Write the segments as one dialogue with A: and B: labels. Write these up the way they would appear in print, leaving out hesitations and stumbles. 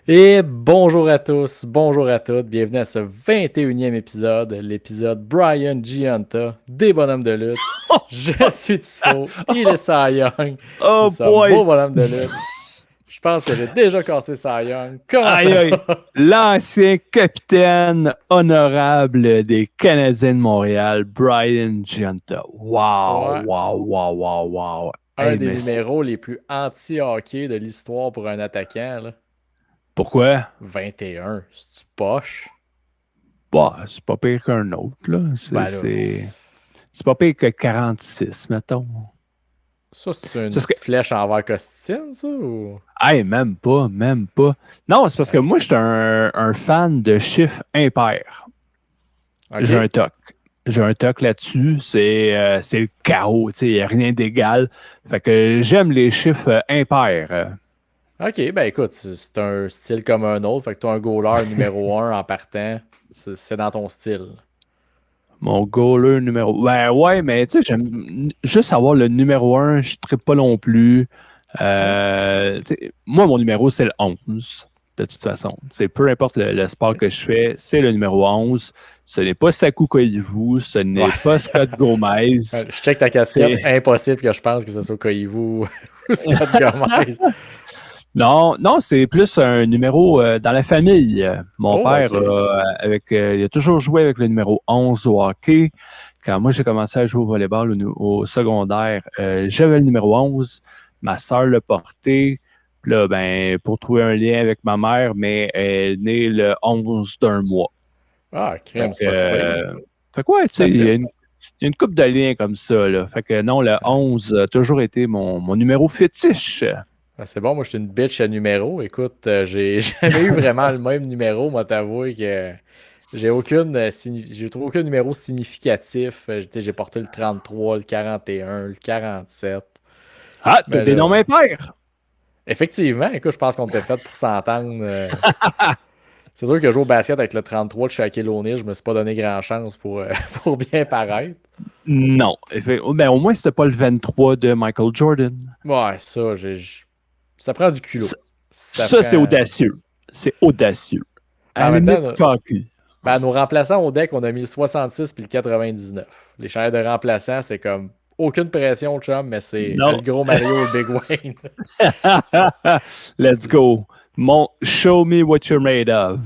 A: Et bonjour à tous, bonjour à toutes, bienvenue à ce 21e épisode, l'épisode Brian Gianta, des bonhommes de lutte. Je suis Tifo, il est Cy Young, nous
B: Oh
A: sommes vos
B: boy!
A: bonhommes de lutte. Je pense que j'ai déjà cassé Cy Young. Comment ça
B: Aïe aïe!
A: va?
B: L'ancien capitaine honorable des Canadiens de Montréal, Brian Giunta. Wow,
A: Ouais,
B: wow, wow, wow, wow.
A: un
B: Hey,
A: des
B: mais
A: numéros les plus anti-hockey de l'histoire pour un attaquant, là.
B: pourquoi?
A: 21, c'est-tu poche?
B: Bah, c'est pas pire qu'un autre, là.
A: Ben là,
B: C'est pas pire que 46, mettons.
A: ça c'est
B: C'est
A: une
B: parce que,
A: petite flèche envers Costine, ça, ou?
B: hey, même pas, même pas. Non, c'est parce que moi, je suis un fan de chiffres impairs. J'ai
A: Ok?
B: un toc. J'ai un toc là-dessus. C'est le chaos. Il n'y a rien d'égal. Fait que j'aime les chiffres impairs.
A: Ok, ben écoute, c'est un style comme un autre. Fait que toi, un goaler numéro un en partant, c'est dans ton style.
B: Mon goaler numéro. Ben ouais, mais tu sais, j'aime juste avoir le numéro un. Je ne pas non plus.
A: Ouais.
B: Moi, mon numéro, c'est le 11. De toute façon. Peu importe le sport
A: Ok.
B: que je fais, c'est le numéro 11. Ce n'est pas Saku Koivu, ce
A: Ouais.
B: n'est pas Scott Gomez.
A: Je check ta casquette.
B: C'est
A: Impossible que je pense que ce soit Koivu ou Scott Gomez.
B: Non, non, c'est plus un numéro dans la famille. Mon
A: Oh,
B: père,
A: ok.
B: il a toujours joué avec le numéro 11 au hockey. Quand moi, j'ai commencé à jouer au volleyball au secondaire, j'avais le numéro 11. Ma sœur l'a porté. Puis là, ben, pour trouver un lien avec ma mère, mais elle est née le 11 d'un mois.
A: Ah,
B: Fait
A: crème, c'est
B: que,
A: pas si pire.
B: fait que ouais, tu
A: Ça
B: sais,
A: fit.
B: il y a une couple de liens comme ça, là. Fait que non, le 11 a toujours été mon numéro fétiche.
A: Ah, c'est bon, moi je suis une bitch à numéro. Écoute, j'ai jamais eu vraiment le même numéro, moi t'avouer que j'ai trouvé aucun numéro significatif. Tu sais, j'ai porté le 33, le 41, le 47.
B: Ah, t'as
A: Mais
B: des noms
A: là,
B: impairs!
A: effectivement, écoute, je pense qu'on était fait pour s'entendre. C'est sûr que jouer au basket avec le 33 de Shaquille O'Neal, je me suis pas donné grand chance pour, pour bien paraître.
B: Non. Ben, au moins, c'était pas le 23 de Michael Jordan.
A: Ouais, ça prend du
B: Ça,
A: culot. Ça
B: ça, c'est
A: prend.
B: audacieux. C'est audacieux.
A: Mais
B: À
A: en
B: la
A: même temps,
B: limite, cocky.
A: ben, nos remplaçants au deck, on a mis le 66 puis le 99. Les chandails de remplaçants, c'est comme aucune pression, chum, mais c'est le
B: Non.
A: gros Mario ou le Big Wayne.
B: Let's go. Show me what you're made of.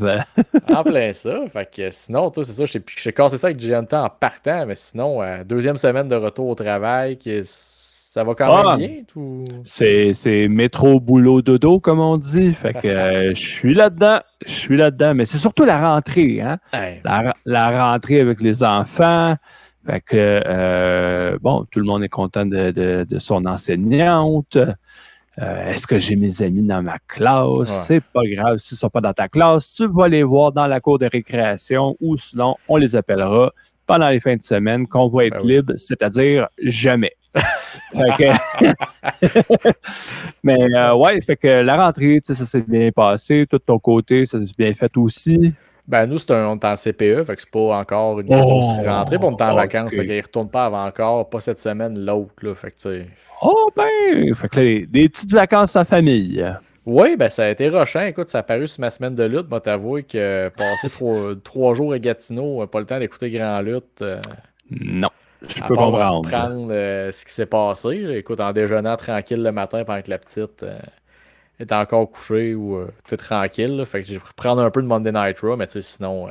A: En plein ça. Fait que sinon, toi, c'est ça, j'ai cassé ça avec Gianta en partant, mais sinon, deuxième semaine de retour au travail, ça va quand même
B: Ah,
A: bien, tout.
B: c'est métro, boulot, dodo, comme on dit. Fait que je suis là-dedans. Je suis là-dedans. Mais c'est surtout la rentrée, hein?
A: Hey,
B: La rentrée avec les enfants. Fait que, bon, tout le monde est content de son enseignante. Est-ce que j'ai mes amis dans ma classe?
A: ouais.
B: C'est pas grave s'ils ne sont pas dans ta classe. Tu vas les voir dans la cour de récréation ou sinon, on les appellera pendant les fins de semaine qu'on va
A: Ben
B: être
A: oui.
B: libre, c'est-à-dire jamais. Fait que, mais ouais, fait que la rentrée, ça s'est bien passé. Tout de ton côté, ça s'est bien fait aussi.
A: Ben nous, on est en CPE, fait que c'est pas encore une grosse rentrée, puis on est
B: Oh,
A: en vacances, fait
B: OK.
A: qu'ils ne retournent pas avant encore, pas cette semaine, l'autre, là. Fait que tu sais.
B: Oh, ben, fait que là, des petites vacances en famille.
A: Oui, ben ça a été rushant. Écoute, ça a paru sur ma semaine de lutte. Moi, t'avouer que passer trois jours à Gatineau, pas le temps d'écouter Grand Lutte,
B: Non, je
A: à
B: peux
A: part
B: comprendre.
A: reprendre ce qui s'est passé, là. Écoute, en déjeunant tranquille le matin pendant que la petite était encore couchée ou était tranquille, là. Fait que j'ai pris prendre un peu de Monday Night Raw, mais tu sais, sinon,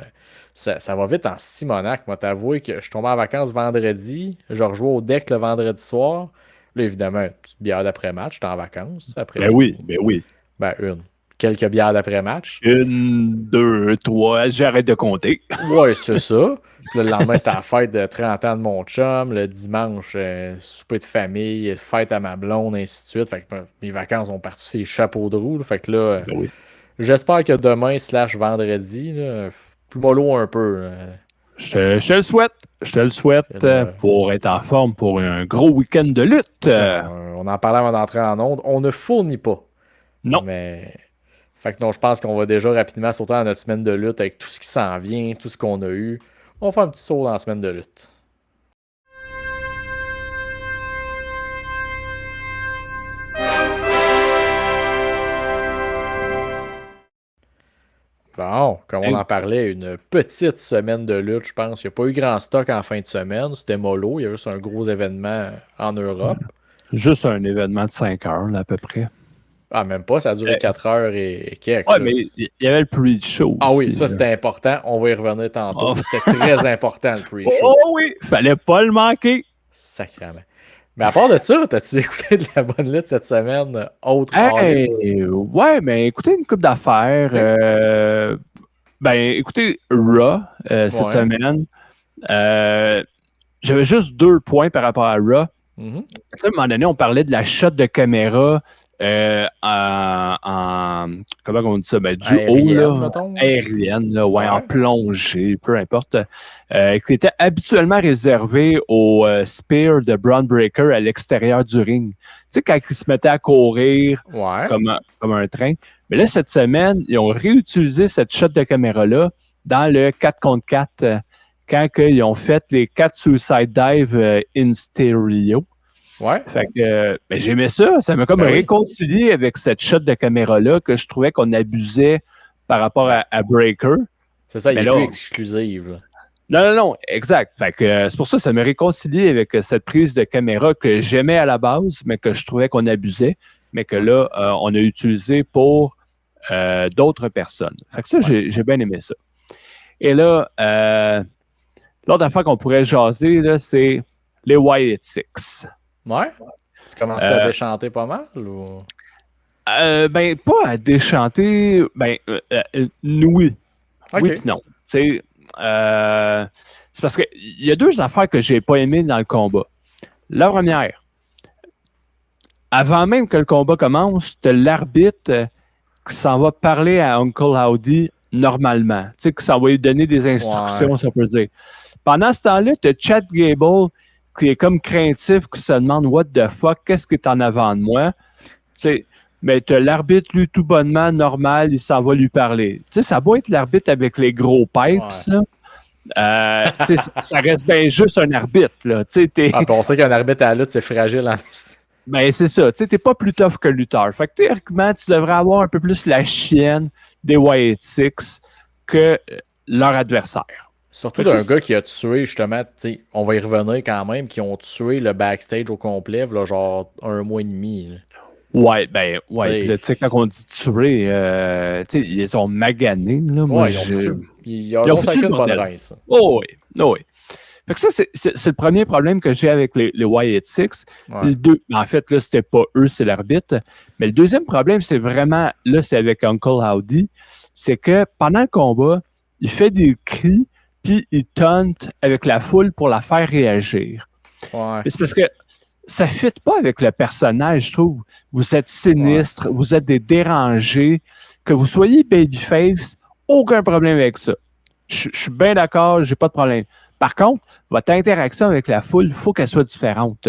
A: ça va vite en Simonac. Moi, t'avouer que je suis tombé en vacances vendredi, je rejouais au deck le vendredi soir. Là, évidemment, une petite bière d'après-match, j'étais en vacances, après
B: Ben
A: tout.
B: oui, ben oui.
A: Ben, une. Quelques bières d'après-match.
B: Une, deux, trois, j'arrête de compter.
A: Ouais, c'est ça. Puis là, le lendemain, c'était la fête de 30 ans de mon chum. Le dimanche, souper de famille, fête à ma blonde, ainsi de suite. Fait que mes vacances ont parti ces chapeaux de roue, là. Fait que là,
B: Ben oui.
A: j'espère que demain slash vendredi, là, plus mollo un peu, là.
B: Je te le souhaite. Je te le souhaite
A: C'est là,
B: pour être en forme pour un gros week-end de lutte.
A: on en parlait avant d'entrer en onde. On ne fournit pas.
B: Non.
A: Mais. Fait que non, je pense qu'on va déjà rapidement sauter dans notre semaine de lutte avec tout ce qui s'en vient, tout ce qu'on a eu. On va faire un petit saut dans la semaine de lutte. Bon, comme on
B: Hey,
A: en parlait, une petite semaine de lutte, je pense. Il n'y a pas eu grand stock en fin de semaine. C'était mollo. Il y a juste un gros événement en Europe.
B: juste un événement de 5 heures, là, à peu près.
A: Ah, même pas, ça a duré 4 heures et quelques,
B: Ouais,
A: là.
B: mais il y avait le pre-show
A: Ah oui,
B: aussi.
A: ça
B: Là.
A: c'était important. On va y revenir tantôt.
B: Oh,
A: C'était très important le pre-show.
B: oh oui, fallait pas le manquer.
A: Sacrément. Mais à part de ça, t'as-tu écouté de la bonne lutte cette semaine, autre All In?
B: Hey, ouais, mais écoutez une coupe d'affaires.
A: Ok.
B: Ben, écoutez Raw cette
A: Ouais.
B: semaine. J'avais juste 2 points par rapport à Raw.
A: Mhm.
B: Tu sais, à un moment donné, on parlait de la shot de caméra comment on dit ça? Ben, du haut,
A: Aérienne,
B: là,
A: mettons.
B: aérienne, là, ouais, en
A: Ouais.
B: plongée, peu importe, qui était habituellement réservé au spear de Braun Breaker à l'extérieur du ring. Tu sais, quand il se mettait à courir
A: Ouais.
B: comme un train. Mais là, cette semaine, ils ont réutilisé cette shot de caméra-là dans le 4 contre 4 quand ils ont fait les 4 Suicide Dive in stereo.
A: Ouais.
B: Fait que ben, j'aimais ça. Ça m'a comme
A: Ben oui.
B: réconcilié avec cette shot de caméra-là que je trouvais qu'on abusait par rapport
A: Ben,
B: à Breaker.
A: c'est ça, il
B: Mais
A: est
B: là,
A: plus exclusif, là.
B: non, exact. Fait que c'est pour ça que ça m'a réconcilié avec cette prise de caméra que j'aimais à la base, mais que je trouvais qu'on abusait, mais que là, on a utilisé pour d'autres personnes. Fait que ça,
A: Ouais.
B: j'ai bien aimé ça. Et là, l'autre affaire qu'on pourrait jaser, là, c'est les Wyatt Six.
A: Ouais. Tu commences-tu à déchanter pas mal ou?
B: Ben, pas à déchanter. Ben, oui.
A: Ok.
B: Oui puis non. Tu sais, c'est parce qu'il y a 2 affaires que j'ai pas aimées dans le combat. La première, avant même que le combat commence, t'as l'arbitre qui s'en va parler à Uncle Howdy normalement. Tu sais, qui s'en va lui donner des instructions,
A: Ouais.
B: si on peut dire. Pendant ce temps-là, t'as Chad Gable qui est comme craintif, qui se demande What the fuck, qu'est-ce qui est en avant de moi? Tu sais, mais t'as l'arbitre, lui, tout bonnement, normal, il s'en va lui parler. Tu sais, ça doit être l'arbitre avec les gros pipes,
A: Ouais.
B: là. Tu sais, ça reste bien juste un arbitre, là. Tu sais,
A: Ah, puis on sait qu'un arbitre à la lutte, c'est fragile en
B: ben, c'est ça. Tu sais, t'es pas plus tough que lutteur. Fait que théoriquement, tu devrais avoir un peu plus la chienne des Wyatt Six que leur adversaire.
A: Surtout
B: Fait que
A: d'un
B: ça,
A: gars qui a tué, justement, tu sais, on va y revenir quand même, qui ont tué le backstage au complet, là, genre 1 mois et demi, là.
B: ouais,
A: Tu
B: ouais. Puis
A: sais,
B: là, tu sais, quand on dit tuer, tu sais, ils les ont maganés, là. Moi,
A: ouais, ils
B: ils ont
A: ont
B: foutu
A: sacré
B: le
A: une bonne
B: bordel.
A: rince.
B: Oh, oui. Oh, oui. Fait que ça, c'est le premier problème que j'ai avec les Wyatt Six. Puis
A: Ouais.
B: le deux, en fait, là, c'était pas eux, c'est l'arbitre. Mais le deuxième problème, c'est vraiment, là, c'est avec Uncle Howdy. C'est que pendant le combat, il fait des cris, puis il tente avec la foule pour la faire réagir.
A: Ouais.
B: Mais c'est parce que ça ne fit pas avec le personnage, je trouve. Vous êtes
A: Ouais.
B: sinistre, vous êtes des dérangés. Que vous soyez babyface, aucun problème avec ça. Je suis bien d'accord, j'ai pas de problème. Par contre, votre interaction avec la foule, il faut qu'elle soit différente.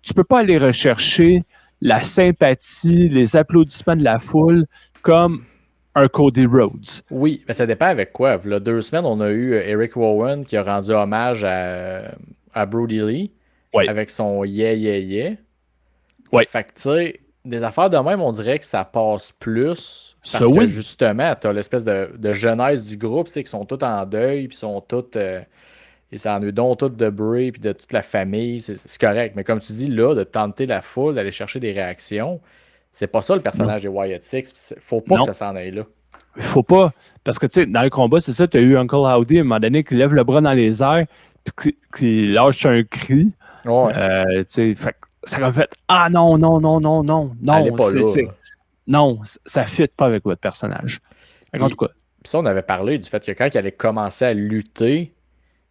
B: Tu peux pas aller rechercher la sympathie, les applaudissements de la foule comme un Cody Rhodes.
A: Oui, mais ça dépend avec quoi. Il y a 2 semaines, on a eu Eric Rowan qui a rendu hommage à Brody Lee
B: Oui,
A: avec son yeah, yeah, yeah.
B: oui.
A: Fait que, tu sais, des affaires de même, on dirait que ça passe plus
B: Ça,
A: parce que,
B: oui.
A: justement, t'as l'espèce de jeunesse du groupe, c'est qu'ils sont tous en deuil, puis sont tous... ils s'ennuient donc tous de Bray, puis de toute la famille, c'est correct. Mais comme tu dis, là, de tenter la foule, d'aller chercher des réactions, c'est pas ça le
B: Non.
A: personnage des Wyatt Six. Faut pas que
B: Non.
A: ça s'en aille là.
B: Il faut pas. Parce que, tu sais, dans le combat, c'est ça, tu as eu Uncle Howdy à un moment donné qui lève le bras dans les airs, puis qui lâche un cri.
A: Ouais,
B: Tu sais, fait que ça m'a fait Ah non, non, non, non, non,
A: allez
B: non,
A: pas là.
B: non, ça ne fit pas avec votre personnage. En
A: Puis,
B: tout cas,
A: puis ça, on avait parlé du fait que quand il allait commencer à lutter,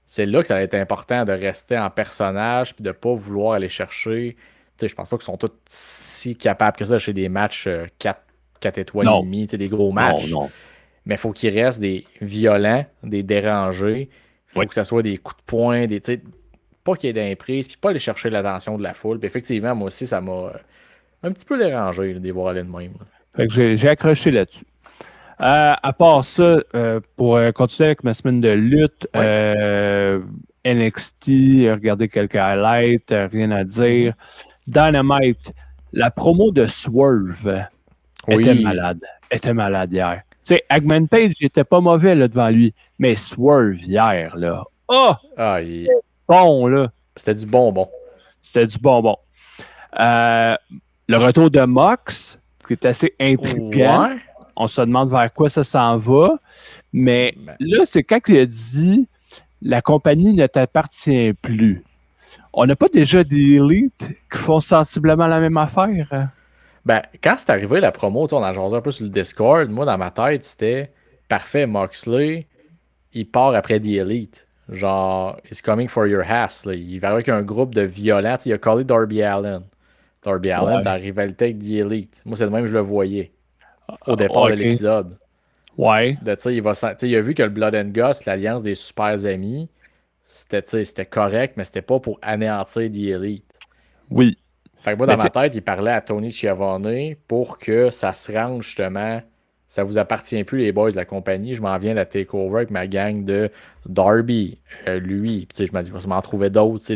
A: c'est là que ça allait être important de rester en personnage puis de pas vouloir aller chercher. Tu sais, je pense pas qu'ils sont tous si capables que ça chez des matchs 4 étoiles et
B: non,
A: demie, tu sais, des gros
B: non,
A: matchs.
B: non.
A: Mais il faut qu'ils restent des violents, des dérangés. Il faut
B: Oui.
A: que ça soit des coups de poing, tu sais, pas qu'il y ait d'imprises, puis pas aller chercher l'attention de la foule. Puis effectivement, moi aussi, ça m'a un petit peu dérangé là, de les voir aller de même, là.
B: Fait que j'ai accroché là-dessus. À part ça, pour continuer avec ma semaine de lutte,
A: Ouais.
B: NXT, regarder quelques highlights, rien à dire. Dynamite, la promo de Swerve était
A: Oui.
B: malade. Était malade hier. Tu sais, Hangman Page, il était pas mauvais là, devant lui. Mais Swerve hier, là. Oh!
A: Ah,
B: Bon, là.
A: c'était du bonbon.
B: C'était du bonbon. Le retour de Mox, qui est assez intriguant.
A: Ouais.
B: On se demande vers quoi ça s'en va. Mais là, c'est quand il a dit la compagnie ne t'appartient plus. On n'a pas déjà des élites qui font sensiblement la même affaire?
A: Ben, quand c'est arrivé la promo, on a jasé un peu sur le Discord. Moi, dans ma tête, c'était parfait. Moxley, il part après The Elite. Genre, he's coming for your ass. Là. Il va avec un groupe de violents. Il a callé Darby Allin. Darby Allin, t'as en rivalité avec The Elite. Moi, c'est le même que je le voyais au départ de l'épisode.
B: Ouais.
A: Il a vu que le Blood and Guts, l'alliance des super amis, c'était correct, mais c'était pas pour anéantir The Elite.
B: Oui.
A: Fait que moi, dans ma tête, il parlait à Tony Schiavone pour que ça se rende justement. Ça vous appartient plus, les boys de la compagnie. Je m'en viens à la takeover avec ma gang de Darby, lui. Puis, je me dis, je m'en trouvais d'autres,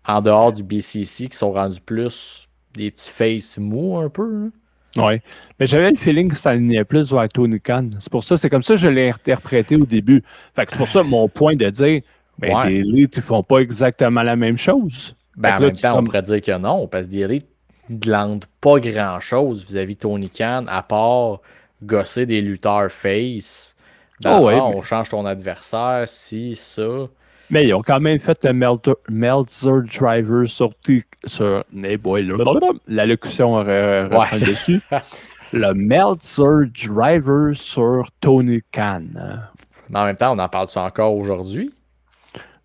A: en dehors du BCC qui sont rendus plus des petits faces mous un peu.
B: Oui. Mais j'avais le feeling que ça alignait plus vers Tony Khan. C'est pour ça, c'est comme ça que je l'ai interprété au début. Fait que c'est pour ça mon point de dire, les élites, ils font pas exactement la même chose.
A: Ben, en même temps, on pourrait dire que non, parce que The Elite ne glandent pas grand-chose vis-à-vis de Tony Khan, à part gosser des lutteurs face. On change ton adversaire, si, ça.
B: Mais ils ont quand même fait le Meltzer Driver sur la locution dessus. Le Meltzer Driver sur Tony Khan.
A: Mais en même temps, on en parle-tu encore aujourd'hui?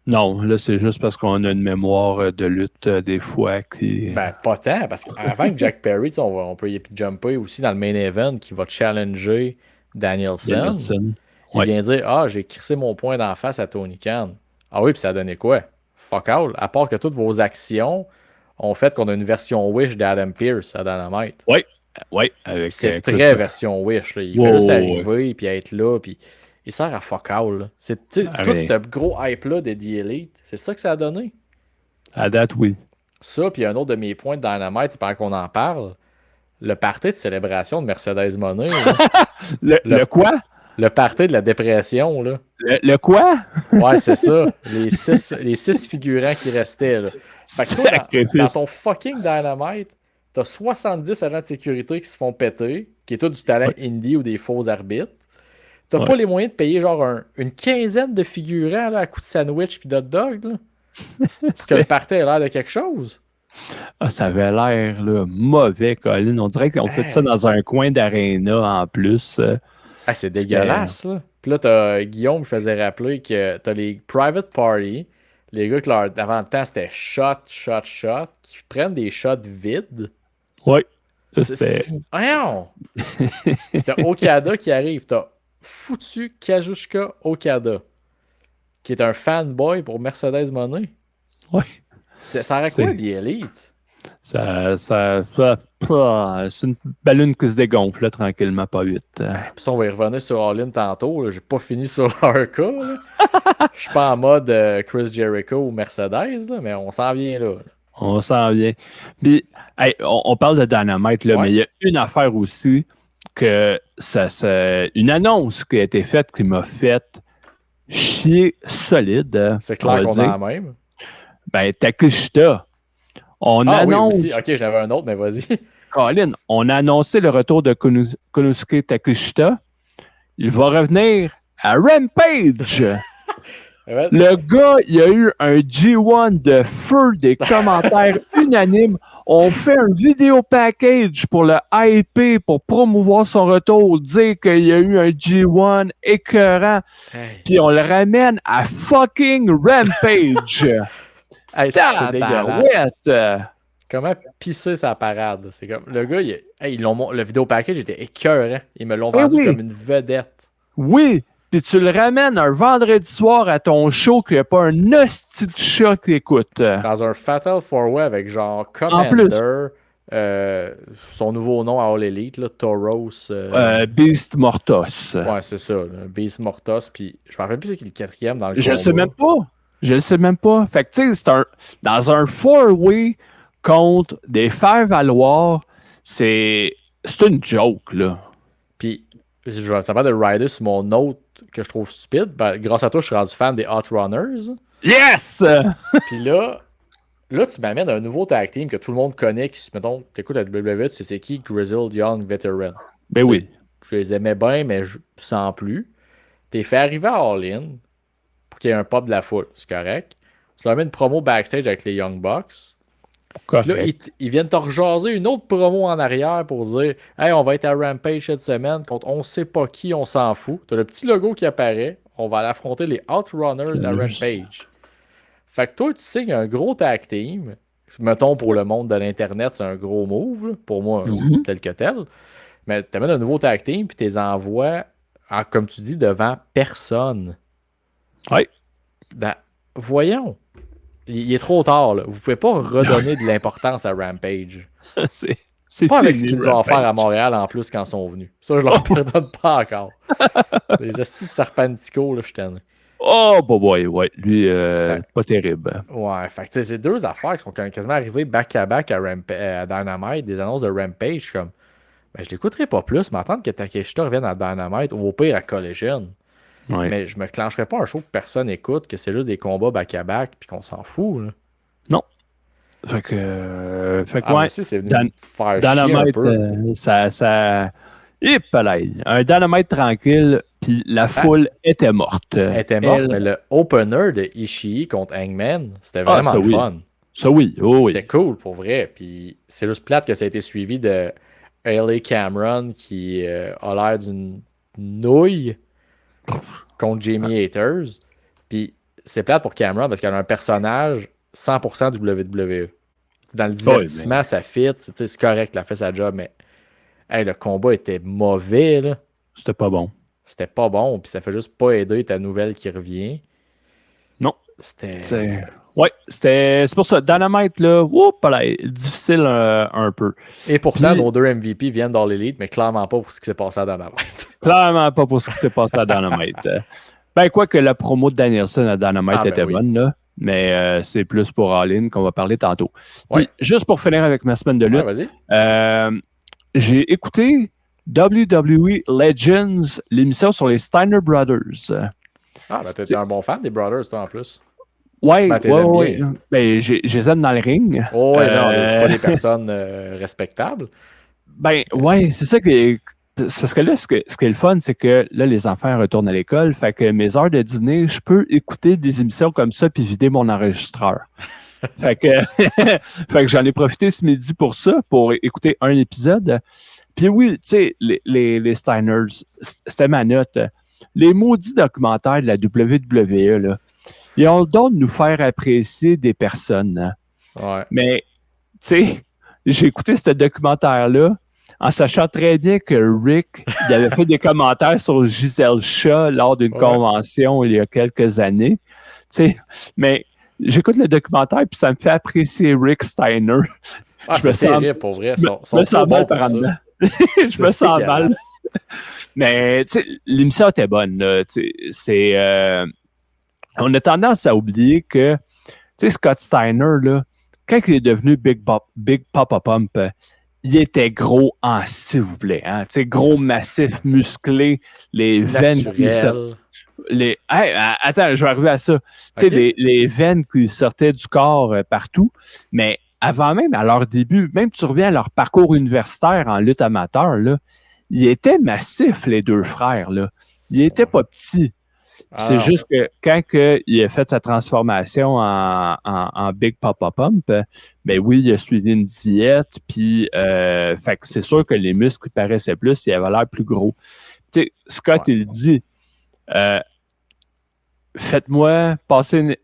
B: Non, là, c'est juste parce qu'on a une mémoire de lutte des fois qui...
A: Ben, pas tant, parce qu'avant que Jack Perry, on peut y jumper aussi dans le main event qui va challenger Danielson. Il vient dire, j'ai crissé mon poing d'en face à Tony Khan. Ah oui, puis ça a donné quoi? Fuck all. À part que toutes vos actions ont fait qu'on a une version Wish d'Adam Pearce à Dynamite.
B: Oui.
A: C'est très version Wish. Là. Il fait juste arriver puis être là, puis il sert à fuck all. Tout ce gros hype-là de The Elite, c'est ça que ça a donné?
B: À date, oui.
A: Ça, puis un autre de mes points de Dynamite, c'est pendant qu'on en parle, le party de célébration de Mercedes Moné.
B: le quoi?
A: Le party de la dépression, là.
B: Le quoi?
A: Ouais, c'est ça. Les six figurants qui restaient, là. Fait que toi, dans ton fucking Dynamite, t'as 70 agents de sécurité qui se font péter, qui est tout du talent indie ou des faux arbitres. T'as pas les moyens de payer genre une quinzaine de figurants là, à coup de sandwich puis d'hot dog, là. Parce que le party a l'air de quelque chose.
B: Ah, ça avait l'air là, mauvais, Colin. On dirait qu'on fait ça dans un coin d'aréna en plus.
A: C'est dégueulasse, là. Puis là, t'as Guillaume qui faisait rappeler que t'as les private parties, les gars que avant le temps, c'était shot, qui prennent des shots vides.
B: Oui. C'était...
A: Voyons! T'as Okada qui arrive. T'as foutu Kazuchika Okada, qui est un fanboy pour Mercedes Moné.
B: Oui.
A: Ça aurait quoi, The Elite?
B: C'est une ballonne qui se dégonfle là, tranquillement, pas vite.
A: Puis ça, on va y revenir sur All-In tantôt. Là. J'ai pas fini sur leur cas. Je suis pas en mode Chris Jericho ou Mercedes, là, mais on s'en vient là.
B: On s'en vient. Puis, on parle de Dynamite, là, mais il y a une affaire aussi que une annonce qui a été faite qui m'a fait chier solide.
A: C'est clair qu'on a la même.
B: Ben, Takeshita. On annonce...
A: Oui, aussi. Ok, j'avais un autre, mais vas-y.
B: Colin, on a annoncé le retour de Konosuke Takeshita. Il va revenir à Rampage. Le gars, il a eu un G1 de feu, des commentaires unanimes. On fait un vidéo package pour le hyper, pour promouvoir son retour, dire qu'il y a eu un G1 écœurant. Puis on le ramène à fucking Rampage.
A: C'est dégueulasse. Comment pisser sa parade? C'est comme le gars, le vidéo package était écœurant. Ils me l'ont vendu comme une vedette.
B: Oui, puis tu le ramènes un vendredi soir à ton show qu'il n'y a pas un hostie de chat qui écoute.
A: Dans un Fatal 4-Way avec genre Commander, son nouveau nom à All Elite, là, Tauros.
B: Beast Mortos.
A: Ouais, c'est ça. Beast Mortos. Puis je me rappelle plus c'est qui le quatrième dans le
B: Je le sais même pas. Fait que tu sais, dans un 4-way contre des faire-valoir, c'est une joke, là.
A: Puis je vais simplement de rider sur mon autre que je trouve stupide. Ben, grâce à toi, je suis rendu fan des Hot Runners.
B: Yes!
A: Puis là, tu m'amènes un nouveau tag team que tout le monde connaît, qui, mettons, t'écoutes la WWE, tu sais c'est qui? Grizzled Young Veteran.
B: Ben
A: T'sais,
B: oui.
A: je les aimais bien, mais sans plus. T'es fait arriver à All-In pour qu'il y ait un pop de la foule, c'est correct. Tu leur mets une promo backstage avec les Young Bucks. Puis là, ils viennent te rejaser une autre promo en arrière pour dire hey, on va être à Rampage cette semaine contre on sait pas qui, on s'en fout. T'as le petit logo qui apparaît. On va aller affronter les Outrunners à Rampage. Fait que toi, tu sais qu'il y a un gros tag team. Mettons pour le monde de l'Internet, c'est un gros move. Là. Pour moi, tel que tel. Mais tu amènes un nouveau tag team puis tu les envoies, comme tu dis, devant personne.
B: Oui.
A: Ben, voyons. Il est trop tard, là. Vous pouvez pas redonner de l'importance à Rampage.
B: c'est
A: pas avec
B: fini,
A: ce qu'ils nous ont offert à Montréal en plus quand ils sont venus. Ça, je leur pardonne pas encore. Les astis de Serpentico, là, je t'en ai.
B: Oh, boy, ouais. Lui, pas terrible.
A: Ouais, fait que c'est deux affaires qui sont quasiment arrivées back-à-back à Dynamite, des annonces de Rampage, comme, ben, je l'écouterai pas plus, m'attendre que Takeshita revienne à Dynamite ou au pire à Collision.
B: Ouais.
A: Mais je me clencherai pas un show que personne écoute, que c'est juste des combats back-à-back puis qu'on s'en fout. Là.
B: Non. Fait que
A: moi aussi, c'est venu me faire
B: Dynamite,
A: chier un peu.
B: ça... Et un Dynamite tranquille, puis la foule était morte.
A: Elle était morte, mais le opener de Ishii contre Hangman, c'était vraiment
B: ça,
A: le fun.
B: Ça oui,
A: C'était cool pour vrai. Puis c'est juste plate que ça a été suivi de Hayley Cameron qui a l'air d'une nouille contre Jamie Haters. Puis c'est plate pour Cameron parce qu'elle a un personnage 100% WWE. Dans le divertissement, ça fit. C'est correct, elle a fait sa job, mais hey, le combat était mauvais. Là.
B: C'était pas bon.
A: C'était pas bon, puis ça fait juste pas aider ta nouvelle qui revient.
B: Non.
A: C'était...
B: Ouais, c'est pour ça. Dynamite, là, difficile un peu.
A: Et pourtant, nos deux MVP viennent dans l'élite, mais clairement pas pour ce qui s'est passé à Dynamite.
B: Clairement pas pour ce qui s'est passé à Dynamite. Ben, quoi que la promo de Danielson à Dynamite était bonne, là. Mais c'est plus pour All-In qu'on va parler tantôt. Puis, juste pour finir avec ma semaine de lutte, j'ai écouté WWE Legends, l'émission sur les Steiner Brothers.
A: Ah, ben t'es un bon fan des Brothers, toi, en plus.
B: Ouais. Ben, je les aime dans le ring.
A: Oh, ouais, non, c'est pas des personnes respectables.
B: Ben, ouais, c'est ça que... C'est parce que là, ce qui est le fun, c'est que là, les enfants retournent à l'école. Fait que mes heures de dîner, je peux écouter des émissions comme ça puis vider mon enregistreur. fait que j'en ai profité ce midi pour ça, pour écouter un épisode. Puis oui, tu sais, les Steiners, c'était ma note. Les maudits documentaires de la WWE, là, ils ont le don de nous faire apprécier des personnes.
A: Ouais.
B: Mais, tu sais, j'ai écouté ce documentaire-là en sachant très bien que Rick il avait fait des commentaires sur Gisèle Shaw lors d'une convention il y a quelques années. T'sais, mais j'écoute le documentaire puis ça me fait apprécier Rick Steiner.
A: C'est terrible pour vrai.
B: Je me sens mal par en dedans. Je me sens mal. Mais l'émission était bonne. Là. On a tendance à oublier que Scott Steiner, là, quand il est devenu Big Papa Pump, il était gros en s'il vous plaît. Hein? Gros, massif, musclé, les veines qui sortent. Attends, je vais arriver à ça. Okay. Les veines qui sortaient du corps partout. Mais avant même, à leur début, même tu reviens à leur parcours universitaire en lutte amateur, là, ils étaient massifs, les deux frères. Là. Ils n'étaient pas petits. C'est juste que quand il a fait sa transformation en Big Papa Pump, ben oui, il a suivi une diète, puis fait que c'est sûr que les muscles paraissaient plus, il avait l'air plus gros. Tu sais, Scott, il dit faites-moi passer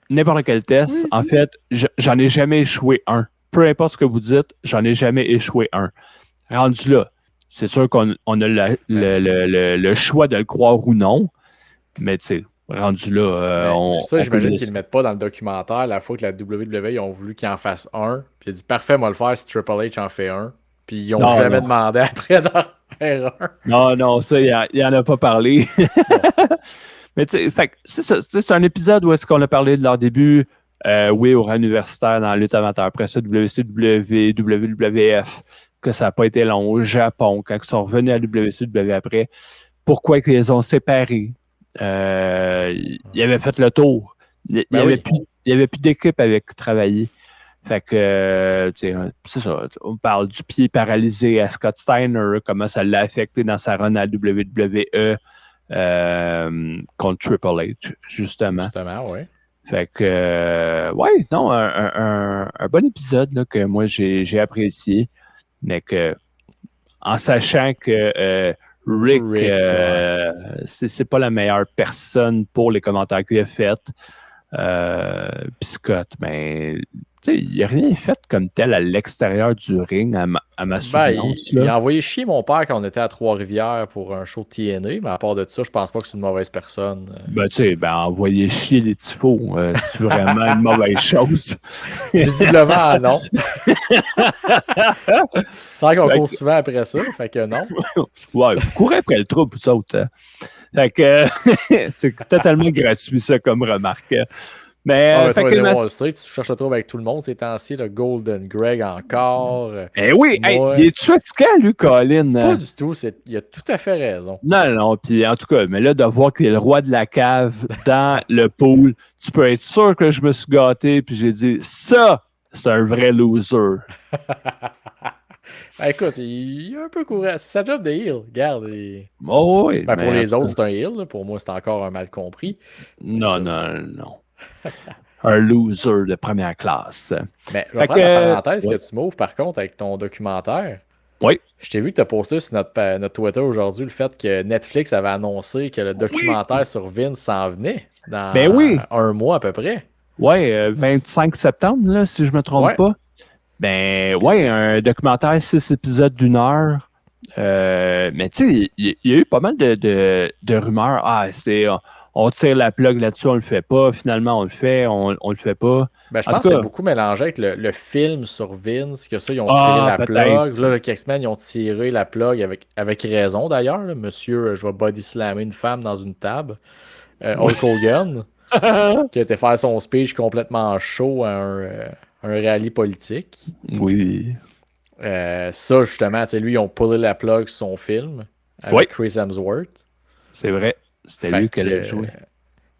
B: n'importe quel test. En fait, j'en ai jamais échoué un. Peu importe ce que vous dites, j'en ai jamais échoué un. Rendu là, c'est sûr qu'on a le choix de le croire ou non. Mais tu sais, rendu là,
A: j'imagine qu'ils ne le mettent pas dans le documentaire la fois que la WWE ils ont voulu qu'il en fasse un. Puis il a dit parfait, moi le faire si Triple H en fait un. Puis ils n'ont jamais demandé après d'en faire un.
B: Non, ça, il en a pas parlé. Mais tu sais, c'est un épisode où est-ce qu'on a parlé de leur début, au rang universitaire dans la lutte amateur. Après ça, WCW, WWF. que ça n'a pas été long au Japon, quand ils sont revenus à WCW après, pourquoi ils les ont séparés. Ils avaient fait le tour. Il n'y avait plus d'équipe avec qui travailler. Fait que, c'est ça. On parle du pied paralysé à Scott Steiner, comment ça l'a affecté dans sa run à WWE contre Triple H, justement.
A: Justement, oui.
B: Fait que, non, un bon épisode là, que moi j'ai apprécié, mais que en sachant que Rick c'est pas la meilleure personne pour les commentaires qu'il a fait. Puis Scott, ben, il n'a rien fait comme tel à l'extérieur du ring, à ma souvenance.
A: Il a envoyé chier mon père quand on était à Trois-Rivières pour un show de TNA, mais à part de ça, je pense pas que c'est une mauvaise personne.
B: Envoyer chier les tifos, c'est vraiment une mauvaise chose.
A: Visiblement, non. C'est vrai qu'on court souvent après ça, fait que non.
B: Ouais, vous courez après le trou, vous autres. Hein. Fait que c'est totalement gratuit, ça, comme remarque. Mais,
A: toi, on le sait, tu cherches le trouble avec tout le monde ces temps-ci, le Golden Greg encore.
B: Oui, il est-tu fatigué, lui, Colin?
A: Pas du tout, il a tout à fait raison.
B: Non, puis en tout cas, mais là, de voir qu'il est le roi de la cave dans le pool, tu peux être sûr que je me suis gâté, puis j'ai dit, ça, c'est un vrai loser.
A: Écoute, il est un peu courant. C'est sa job de heel. Regarde.
B: Oui,
A: pour les autres, c'est un heel. Pour moi, c'est encore un mal compris.
B: Non. Un loser de première classe.
A: Mais je vais prendre la parenthèse que tu m'ouvres, par contre, avec ton documentaire.
B: Oui.
A: Je t'ai vu que tu as posté sur notre Twitter aujourd'hui le fait que Netflix avait annoncé que le documentaire sur Vince s'en venait dans un mois à peu près.
B: Oui, 25 septembre, là, si je ne me trompe pas. Un documentaire, 6 épisodes d'1 heure. Mais tu sais, il y a eu pas mal de rumeurs. On tire la plug là-dessus, on le fait pas. Finalement, on le fait, on le fait pas.
A: Je pense que c'est beaucoup mélangé avec le film sur Vince, que ça, ils ont tiré la plug. Là, quelques semaines, ils ont tiré la plug avec raison d'ailleurs. Monsieur, je vais body slammer une femme dans une table. Hulk Hogan, qui a été faire son speech complètement chaud à un rallye politique.
B: Oui.
A: Ça, justement, lui, ils ont pullé la plug sur son film avec Chris Hemsworth.
B: C'est vrai. C'était lui qui allait jouer.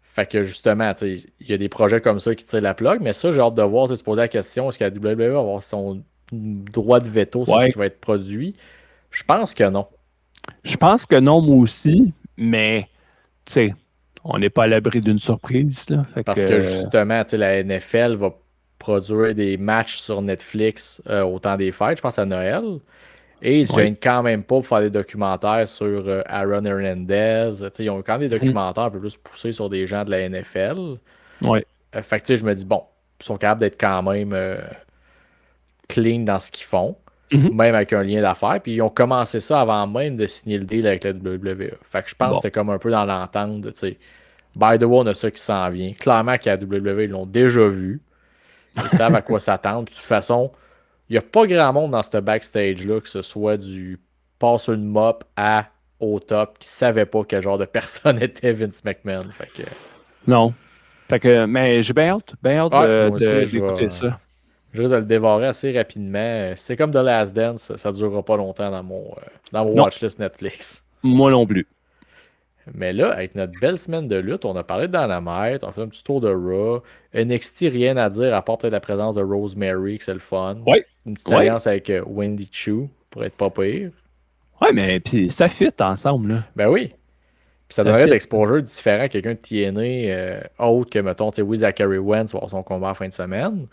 A: Fait que justement, il y a des projets comme ça qui tirent la plug, mais ça, j'ai hâte de voir, se poser la question, est-ce que la WWE va avoir son droit de veto sur ce qui va être produit? Je pense que non.
B: Je pense que non, moi aussi, mais tu sais, on n'est pas à l'abri d'une surprise. Là.
A: Parce que justement, la NFL va produire des matchs sur Netflix au temps des fêtes, je pense à Noël. Et ils ne se gênent quand même pas pour faire des documentaires sur Aaron Hernandez. Ils ont quand même des documentaires un peu plus poussés sur des gens de la NFL. Fait que je me dis, bon, ils sont capables d'être quand même clean dans ce qu'ils font, même avec un lien d'affaires. Puis ils ont commencé ça avant même de signer le deal avec la WWE. Fait que je pense que c'était comme un peu dans l'entente de, by the way, on a ça qui s'en vient. Clairement qu'à la WWE, ils l'ont déjà vu. Ils savent à quoi s'attendre. Puis de toute façon, il n'y a pas grand monde dans ce backstage-là, que ce soit du passe une mop au top, qui ne savait pas quel genre de personne était Vince McMahon. Fait que...
B: Non. Fait que, mais j'ai bien hâte d'écouter ça.
A: Je risque de le dévorer assez rapidement. C'est comme The Last Dance, ça ne durera pas longtemps dans mon watchlist Netflix.
B: Moi non plus.
A: Mais là, avec notre belle semaine de lutte, on a parlé de Dynamite, on a fait un petit tour de Raw. NXT, rien à dire, à part peut-être la présence de Rosemary, que c'est le fun. Une petite alliance avec Wendy Chu, pour être pas pire.
B: Ouais, mais puis ça fit ensemble, là.
A: Ben oui. Puis ça donnerait de l'exposure différent à quelqu'un de TNA, autre que, mettons, Zachary Wentz va avoir son combat en fin de semaine.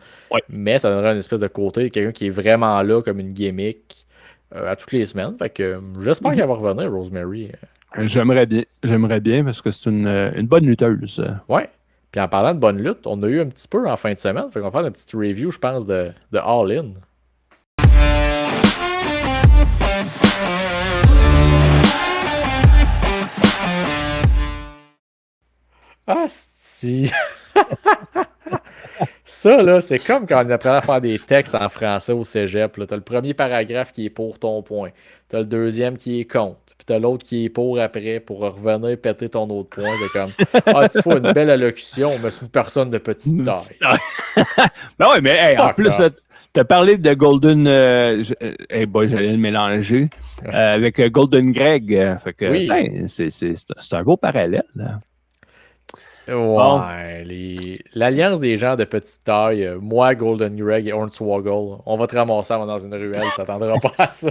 A: Mais ça donnerait une espèce de côté, quelqu'un qui est vraiment là comme une gimmick à toutes les semaines. Fait que j'espère qu'elle va revenir, Rosemary.
B: J'aimerais bien parce que c'est une bonne lutteuse.
A: Ouais. Puis en parlant de bonne lutte, on a eu un petit peu en fin de semaine. Fait qu'on va faire une petite review, je pense, de All In. Ah, si. Ça, là, c'est comme quand on apprend à faire des textes en français au cégep. T'as le premier paragraphe qui est pour ton point. T'as le deuxième qui est contre. Puis t'as l'autre qui est pour après pour revenir péter ton autre point. C'est comme, tu fais une belle allocution, mais c'est une personne de petite taille.
B: Ben ouais, mais en plus, T'as parlé de Golden. J'allais le mélanger. Avec Golden Greg. Fait que,
A: Oui.
B: c'est un beau parallèle. Là. Bon.
A: Ouais, l'alliance des gens de petite taille, moi, Golden Greg et Hornswoggle, on va te ramasser avant dans une ruelle, ça t'attendra pas à ça.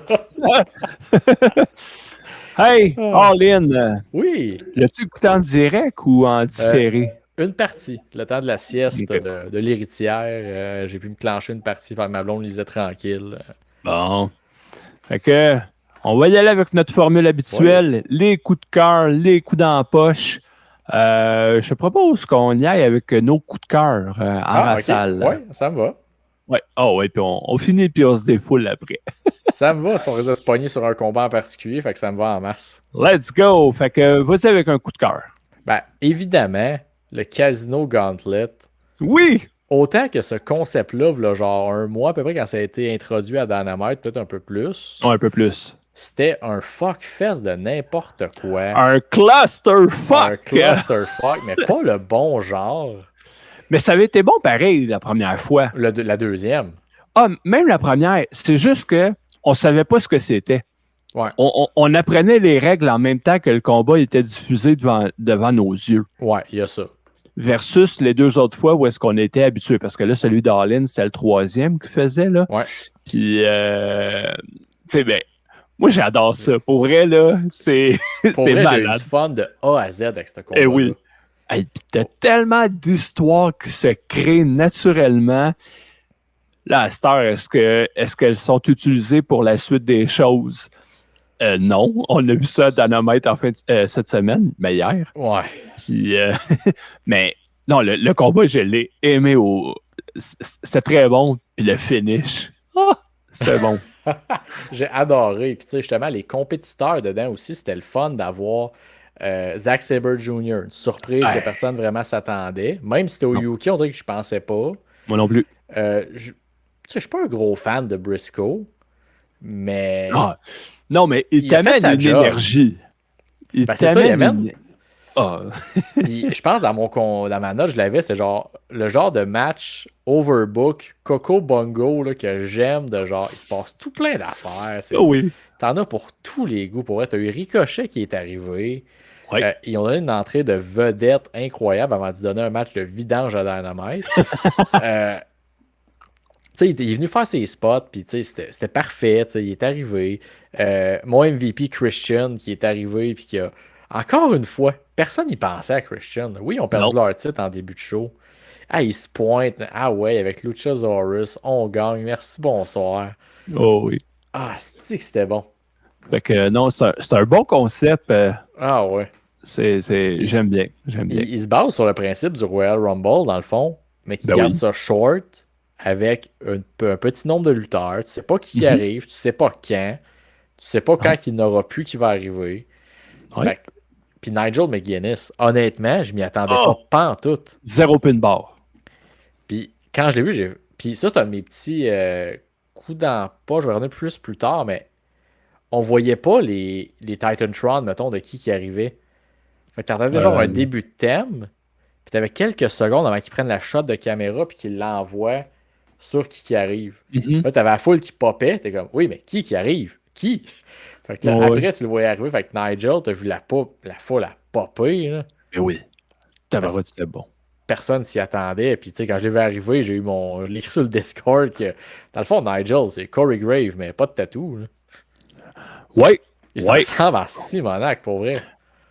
B: Hey, All-In,
A: Oui,
B: l'as-tu écouté en direct ou en différé?
A: une partie, le temps de la sieste de l'héritière, j'ai pu me clencher une partie, faire ma blonde lisait tranquille.
B: Bon. Fait que, on va y aller avec notre formule habituelle, les coups de cœur, les coups dans la poche. Je te propose qu'on y aille avec nos coups de cœur en rafale.
A: Okay. Ouais, ça me va.
B: Ouais. Oh, ouais, puis on finit puis on se défoule après.
A: Ça me va si on risque de se pogner sur un combat en particulier, fait que ça me va en masse.
B: Let's go! Fait que vas-y avec un coup de cœur.
A: Ben, évidemment, le Casino Gauntlet.
B: Oui!
A: Autant que ce concept-là, il y a genre un mois à peu près, quand ça a été introduit à Dynamite, peut-être un peu plus.
B: Un peu plus.
A: C'était un fuck-fest de n'importe quoi.
B: Un clusterfuck!
A: Un clusterfuck, mais pas le bon genre.
B: Mais ça avait été bon pareil la première fois.
A: La deuxième.
B: Ah, même la première, c'est juste que on savait pas ce que c'était.
A: Ouais.
B: On apprenait les règles en même temps que le combat était diffusé devant nos yeux.
A: Ouais, il y a ça.
B: Versus les deux autres fois où est-ce qu'on était habitué. Parce que là, celui d'All-In, c'était le troisième qu'il faisait. Là.
A: Ouais.
B: Puis, tu sais, ben, moi, j'adore ça. Pour vrai, là, c'est malade.
A: J'ai eu du fun de A à Z avec ce combat-là.
B: Eh oui. Hey, puis t'as tellement d'histoires qui se créent naturellement. Là, à cette heure, est-ce qu'elles sont utilisées pour la suite des choses? Non. On a vu ça à Dynamite en fin cette semaine, mais hier.
A: Ouais.
B: Puis, mais non, le combat, je l'ai aimé. C'était très bon. Puis le finish, c'était bon.
A: J'ai adoré. Puis tu sais, justement, les compétiteurs dedans aussi, c'était le fun d'avoir Zack Sabre Jr., une surprise que personne vraiment s'attendait. Même si c'était au UK, on dirait que je pensais pas.
B: Moi non plus.
A: Je suis pas un gros fan de Briscoe, mais...
B: Non, mais il t'amène une énergie.
A: C'est ça, il amène.
B: Puis,
A: je pense dans ma note, je l'avais, c'est genre le genre de match overbook, Coco Bongo là, que j'aime, de genre, il se passe tout plein d'affaires.
B: Oui.
A: T'en as pour tous les goûts. Pour vrai, t'as eu Ricochet qui est arrivé.
B: Ouais.
A: Ils ont donné une entrée de vedette incroyable avant de donner un match de vidange à Dynamite. Il est venu faire ses spots, puis c'était parfait. Il est arrivé. Mon MVP Christian qui est arrivé, puis qui a. Encore une fois, personne n'y pensait à Christian. Oui, ils ont perdu leur titre en début de show. Ah, ils se pointent. Ah ouais, avec Luchasaurus, on gagne. Merci, bonsoir.
B: Oh oui.
A: Ah, c'est que c'était bon.
B: Fait que non, c'est un bon concept.
A: Ah ouais.
B: J'aime bien.
A: Il se base sur le principe du Royal Rumble, dans le fond, mais qui garde ça short avec un petit nombre de lutteurs. Tu sais pas qui arrive, tu sais pas quand, tu sais pas quand il n'aura plus qui va arriver.
B: Ouais.
A: Puis Nigel McGuinness, honnêtement, je m'y attendais pas en tout.
B: Zéro pin bar.
A: Puis quand je l'ai vu, puis ça, c'est un de mes petits coups dans le pas, je vais revenir plus tard, mais on voyait pas les Titantron, mettons, de qui arrivait. Fait que t'entendais genre un début de thème, puis t'avais quelques secondes avant qu'ils prennent la shot de caméra puis qu'ils l'envoient sur qui arrive. Là, t'avais la foule qui popait, t'es comme, oui, mais qui arrive? Qui? Fait que là, après, tu le voyais arriver, fait que Nigel, t'as vu la foule à popper, là.
B: Mais oui. C'était bon.
A: Personne s'y attendait, puis tu sais, quand je l'ai vu arriver, je l'ai écrit sur le Discord que, dans le fond, Nigel, c'est Corey Grave, mais pas de tatou, là.
B: Ouais.
A: Il s'en ressemble à Simonac, pour vrai.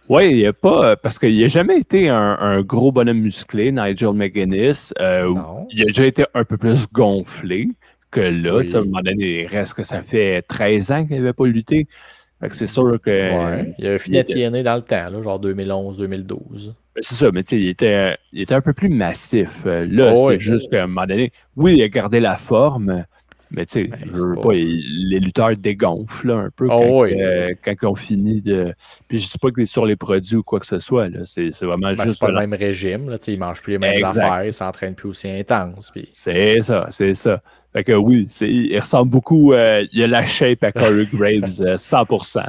B: Oui, il n'y a pas. Parce qu'il n'a jamais été un gros bonhomme musclé, Nigel McGuinness. Il a déjà été un peu plus gonflé que là. À un moment donné, il reste que ça fait 13 ans qu'il n'avait pas lutté. Fait que c'est sûr que.
A: Ouais, il a fini à TNA dans le temps, là, genre 2011-2012.
B: C'est ça, mais tu sais, il était un peu plus massif. Là, c'est juste qu'à un moment donné, oui, il a gardé la forme. Mais tu sais, les lutteurs dégonflent là, un peu quand ils ont fini de. Puis je dis pas que sur les produits ou quoi que ce soit. Là. C'est vraiment juste.
A: C'est pas le même régime. Là, ils mangent plus les mêmes affaires, ils s'entraînent plus aussi intense. Puis...
B: C'est ça. Fait que oui, il ressemble beaucoup. Il a la shape à Corey Graves, 100%.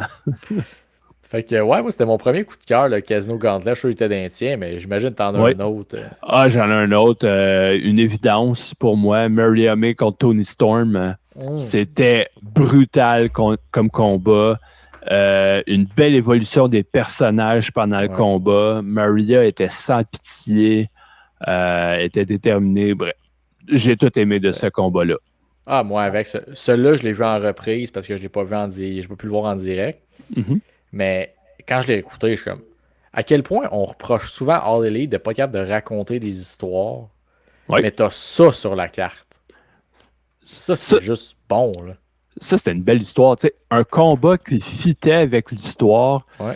A: Fait que, ouais, moi, c'était mon premier coup de cœur, le Casino Gauntlet. Je suis sûr qu'il était d'un tien, mais j'imagine que t'en as
B: Oui.
A: un autre.
B: Ah, j'en ai un autre. Une évidence pour moi. Mary May contre Tony Storm. C'était brutal comme combat. Une belle évolution des personnages pendant le
A: Ouais.
B: combat. Maria était sans pitié. Était déterminée. Bref, j'ai tout aimé de ce combat-là.
A: Ah, moi, avec celui-là, je l'ai vu en reprise parce que je l'ai pas vu j'ai pas pu le voir en direct.
B: Mhm.
A: Mais quand je l'ai écouté, je suis comme. À quel point on reproche souvent à All Elite de pas être capable de raconter des histoires,
B: Oui.
A: mais t'as ça sur la carte. Ça,
B: Ça,
A: c'est juste bon, là.
B: ça, c'était une belle histoire. Tu sais, un combat qui fitait avec l'histoire.
A: Ouais.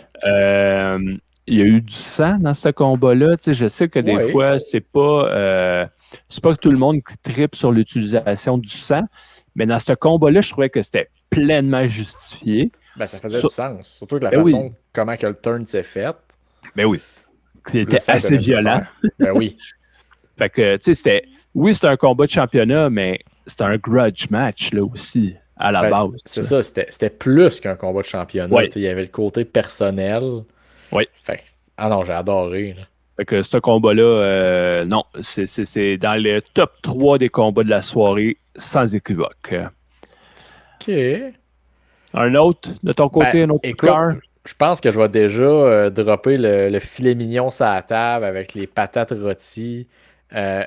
B: Il y a eu du sang dans ce combat-là. Tu sais, je sais que des
A: Ouais.
B: fois, c'est pas tout le monde qui tripe sur l'utilisation du sang, mais dans ce combat-là, je trouvais que c'était pleinement justifié.
A: Ben, ça faisait du sens. Surtout que la
B: Ben oui,
A: façon comment que le turn s'est fait,
B: ben oui.
A: le
B: C'était
A: sang était
B: assez violent.
A: nécessaire. Ben oui.
B: Fait que, tu sais, c'était un combat de championnat, mais c'était un grudge match, là, aussi, à la
A: Ben,
B: base.
A: c'est ça, c'était plus qu'un combat de championnat.
B: Oui,
A: Tu sais, il y avait le côté personnel.
B: oui.
A: Fait que- ah non, j'ai adoré, là.
B: Fait que ce combat-là, non, c'est dans le top 3 des combats de la soirée, sans équivoque.
A: OK.
B: Un autre, de ton
A: Ben,
B: côté, un autre coup de
A: écoute,
B: cœur?
A: je pense que je vais déjà dropper le filet mignon sur la table avec les patates rôties. Euh,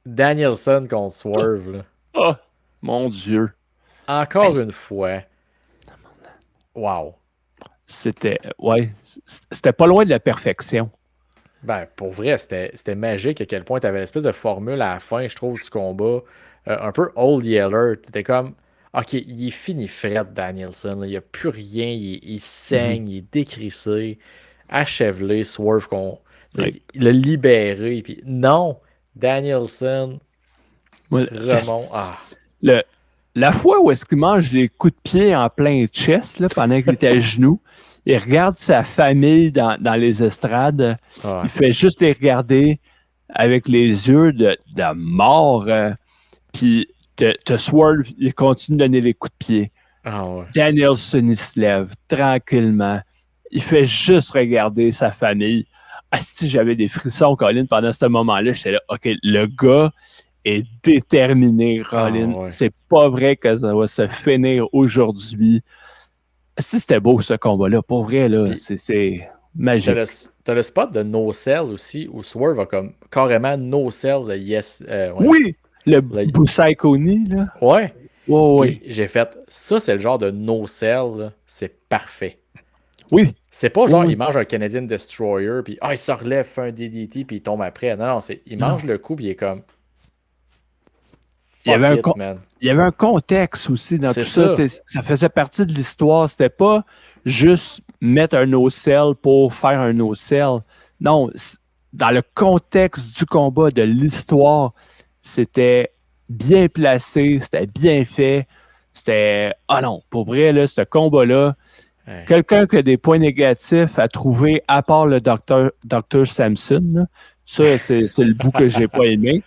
A: Danielson contre Swerve, là.
B: Ah, mon Dieu.
A: Encore une fois. Wow.
B: C'était pas loin de la perfection.
A: Ben, pour vrai, c'était magique à quel point tu avais l'espèce de formule à la fin, je trouve, du combat. Un peu Old Yeller. T'étais comme, OK, il est fini Fred Danielson, là. Il n'y a plus rien. Il saigne, il est décrissé. Achève-le, Swerve,
B: Ouais.
A: il l'a libéré. Puis non, Danielson
B: Moi,
A: remonte. Ah,
B: le- la fois où est-ce qu'il mange les coups de pied en plein chest, là, pendant qu'il était à genoux, il regarde sa famille dans les estrades,
A: ouais.
B: il fait juste les regarder avec les yeux de mort, puis te Swerve, il continue de donner les coups de pied.
A: Ah, ouais.
B: Danielson, il se lève tranquillement. Il fait juste regarder sa famille. Ah, si j'avais des frissons, Colin, pendant ce moment-là, j'étais là, OK, le gars est déterminé,
A: Ah,
B: Colin.
A: ouais.
B: C'est pas vrai que ça va se finir aujourd'hui. Si c'était beau, ce combat-là, pour vrai, là,
A: Puis,
B: c'est
A: t'as
B: magique.
A: t'as le spot de No Cell aussi, où Swerve a comme carrément No Cell, le yes. Ouais.
B: Oui! Le
A: Le-
B: Busai Koni, là.
A: ouais.
B: Oui,
A: Puis j'ai fait, ça c'est le genre de no sell, là. C'est parfait.
B: oui.
A: C'est pas genre
B: Oui.
A: il mange un Canadian Destroyer, puis il se relève, fait un DDT, puis il tombe après. Non, non, il
B: Non.
A: mange le coup, puis il est comme
B: Il y avait
A: fuck
B: un
A: it, man.
B: Il y avait un contexte aussi dans
A: C'est
B: tout ça.
A: ça.
B: Ça faisait partie de l'histoire. C'était pas juste mettre un no-sell pour faire un no-sell. Non, dans le contexte du combat, de l'histoire, c'était bien placé, c'était bien fait. C'était. Ah non, pour vrai, là, ce combat-là,
A: Ouais.
B: quelqu'un qui a des points négatifs à trouver, à part le Dr. Samson, là, ça, c'est le bout que j'ai pas aimé.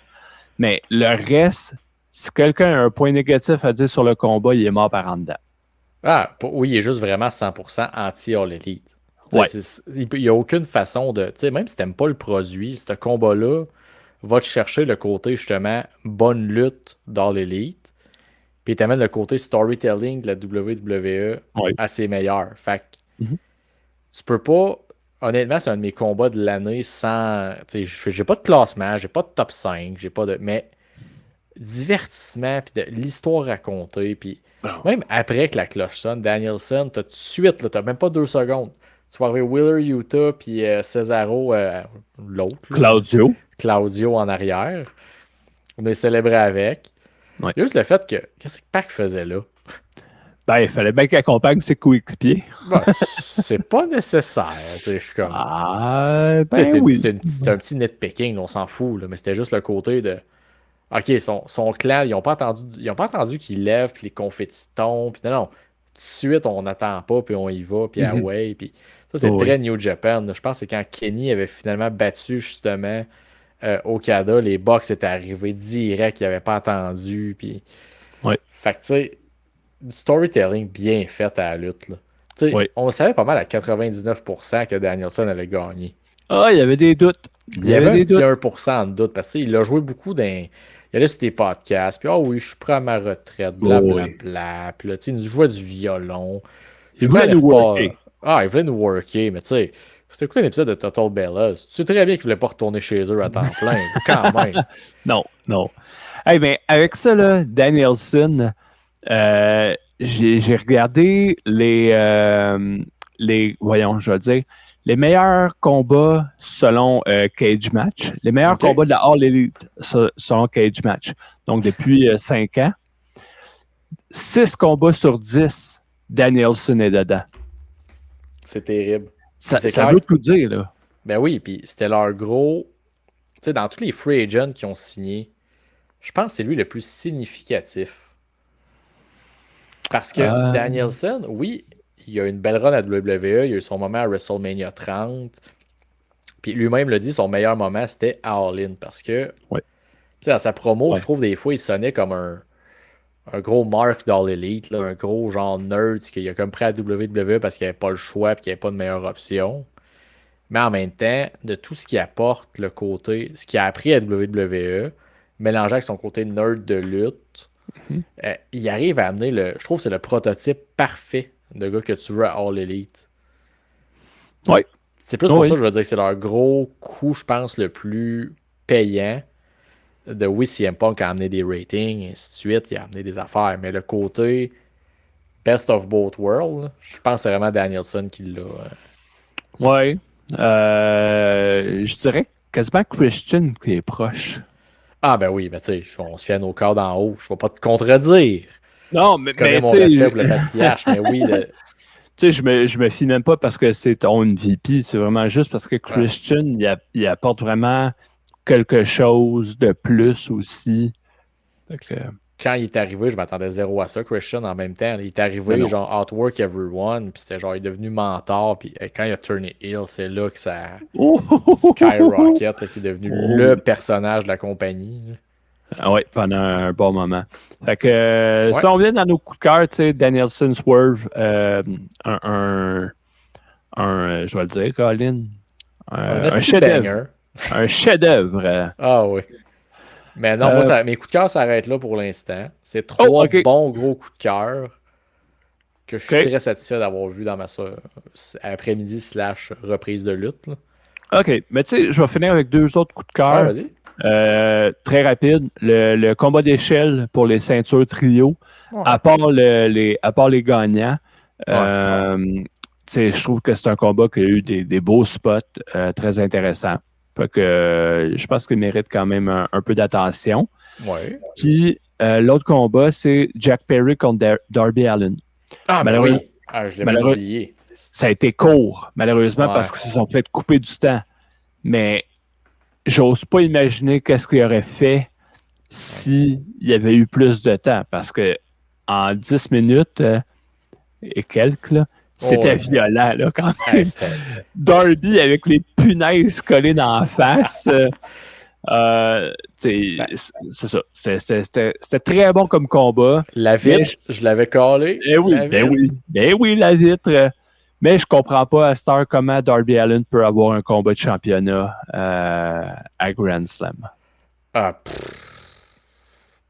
B: Mais le reste, si quelqu'un a un point négatif à dire sur le combat, il est mort par en dedans.
A: Oui, il est juste vraiment 100% anti-All Elite.
B: Ouais.
A: Il n'y a aucune façon de. Même si t'aimes pas le produit, ce combat-là va te chercher le côté justement bonne lutte d'All Elite. Puis il t'amène le côté storytelling de la WWE
B: Ouais.
A: à ses meilleurs. Fait que
B: Mhm.
A: tu peux pas. Honnêtement, c'est un de mes combats de l'année sans. J'ai pas de classement, j'ai pas de top 5, j'ai pas de. Mais divertissement, puis de l'histoire racontée, puis même après que la cloche sonne, Danielson, t'as tout de suite, là, t'as même pas 2 secondes. Tu vas arriver Wheeler Utah, puis Cesaro, l'autre, là, Claudio en arrière. On est célébré avec.
B: Ouais.
A: Il y a juste le fait que. Qu'est-ce que Pac faisait là?
B: Ben, il fallait bien qu'il accompagne ses coéquipiers.
A: Ben, c'est pas nécessaire. Je suis comme.
B: Ah,
A: C'était
B: oui.
A: c'était un petit nitpicking, on s'en fout, là, mais c'était juste le côté de. OK, son clan, ils ont pas attendu qu'il lève, puis les confettis tombent, puis non, non. Tout de suite, on n'attend pas, puis on y va, puis
B: Mhm.
A: away, puis ça, c'est
B: Oh,
A: très
B: oui.
A: New Japan. Je pense que c'est quand Kenny avait finalement battu, justement, Okada, les Bucks étaient arrivés direct, ils n'avaient pas attendu, puis...
B: Ouais.
A: Fait que, tu sais, du storytelling bien fait à la lutte, là. Tu sais,
B: Oui.
A: on savait pas mal à 99% que Danielson allait gagner.
B: Ah, il y avait des doutes.
A: Il y avait un petit 1% de doute parce qu'il a joué beaucoup dans. Il allait sur des podcasts, puis oui, je suis prêt à ma retraite,
B: Oh, oui.
A: blablabla. Puis là, tu sais, il nous jouait du violon. Je
B: Il
A: suis prêt à
B: voulait
A: aller
B: nous
A: repart.
B: worker.
A: Ah, il voulait nous worker, mais tu sais, c'était écouté un épisode de Total Bellas. Tu sais très bien qu'il voulait pas retourner chez eux à temps plein, quand même.
B: Non, non. Hey, ben, avec ça, là, Danielson, j'ai regardé voyons, je vais dire, les meilleurs combats selon Cage Match, les meilleurs
A: OK.
B: combats de la All Elite selon Cage Match. Donc, depuis 5 ans, 6 combats sur 10, Danielson est dedans.
A: C'est terrible.
B: Ça
A: clair
B: veut tout dire, là.
A: Ben oui, puis c'était leur gros. Tu sais, dans tous les free agents qui ont signé, je pense que c'est lui le plus significatif. Parce que Danielson, oui, il a une belle run à WWE, il a eu son moment à WrestleMania 30. Puis lui-même l'a dit, son meilleur moment, c'était à All In. Parce que,
B: Ouais.
A: tu sais, dans sa promo,
B: Ouais.
A: je trouve des fois, il sonnait comme un gros mark d'All Elite, là, un gros genre nerd qu'il a comme pris à WWE parce qu'il n'avait pas le choix et qu'il n'y avait pas de meilleure option. Mais en même temps, de tout ce qu'il apporte, le côté, ce qu'il a appris à WWE, mélangé avec son côté nerd de lutte, il arrive à amener je trouve que c'est le prototype parfait de gars que tu veux à All Elite.
B: Ouais.
A: C'est plus pour ça que je veux dire que c'est leur gros coup, je pense, le plus payant. De oui, CM Punk a amené des ratings, et ainsi de suite, il a amené des affaires, mais le côté best of both worlds, je pense que c'est vraiment Danielson qui l'a.
B: Ouais. Je dirais quasiment Christian qui est proche.
A: Ah ben oui, mais tu sais, on se fait à nos corps d'en haut, je ne vais pas te contredire.
B: Non,
A: Tu connais mon respect pour le patriarche, mais oui.
B: Tu sais, je me fie même pas parce que c'est une VP, c'est vraiment juste parce que Christian, il apporte vraiment quelque chose de plus aussi.
A: Quand il est arrivé, je m'attendais zéro à ça, Christian, en même temps. Il est arrivé, genre, Outwork Everyone, puis c'était genre, il est devenu mentor, puis quand il a turné heel, c'est là que ça skyrocket, là, qui est devenu le personnage de la compagnie.
B: Ah ouais, pendant un bon moment. Fait que, si on vient dans nos coups de cœur, tu sais, Danielson Swerve, je vais le dire, Colin, un chef-d'œuvre. Un chef-d'œuvre.
A: Ah oui. Mais non, moi, mes coups de cœur s'arrêtent là pour l'instant. C'est 3 bons gros coups de cœur que je suis très satisfait d'avoir vu dans ma après-midi / reprise de lutte. Là.
B: OK, mais tu sais, je vais finir avec 2 autres coups de cœur.
A: Ouais, vas-y.
B: Très rapide. Le combat d'échelle pour les ceintures trio, à part les gagnants, je trouve que c'est un combat qui a eu des beaux spots très intéressants. Fait que je pense qu'il mérite quand même un peu d'attention.
A: Ouais.
B: Puis l'autre combat, c'est Jack Perry contre Darby Allin.
A: Ah, ben oui. Je l'ai même oublié.
B: Ça a été court, malheureusement, parce qu'ils se sont fait couper du temps. Mais j'ose pas imaginer qu'est-ce qu'il aurait fait s'il y avait eu plus de temps. Parce que en 10 minutes et quelques, là, c'était violent, là, quand même. Darby avec les punaises collées dans la face. C'est ça. C'était très bon comme combat.
A: La vitre, je l'avais collé.
B: Ben oui, la vitre. Mais je comprends pas à cette heure comment Darby Allin peut avoir un combat de championnat à Grand Slam.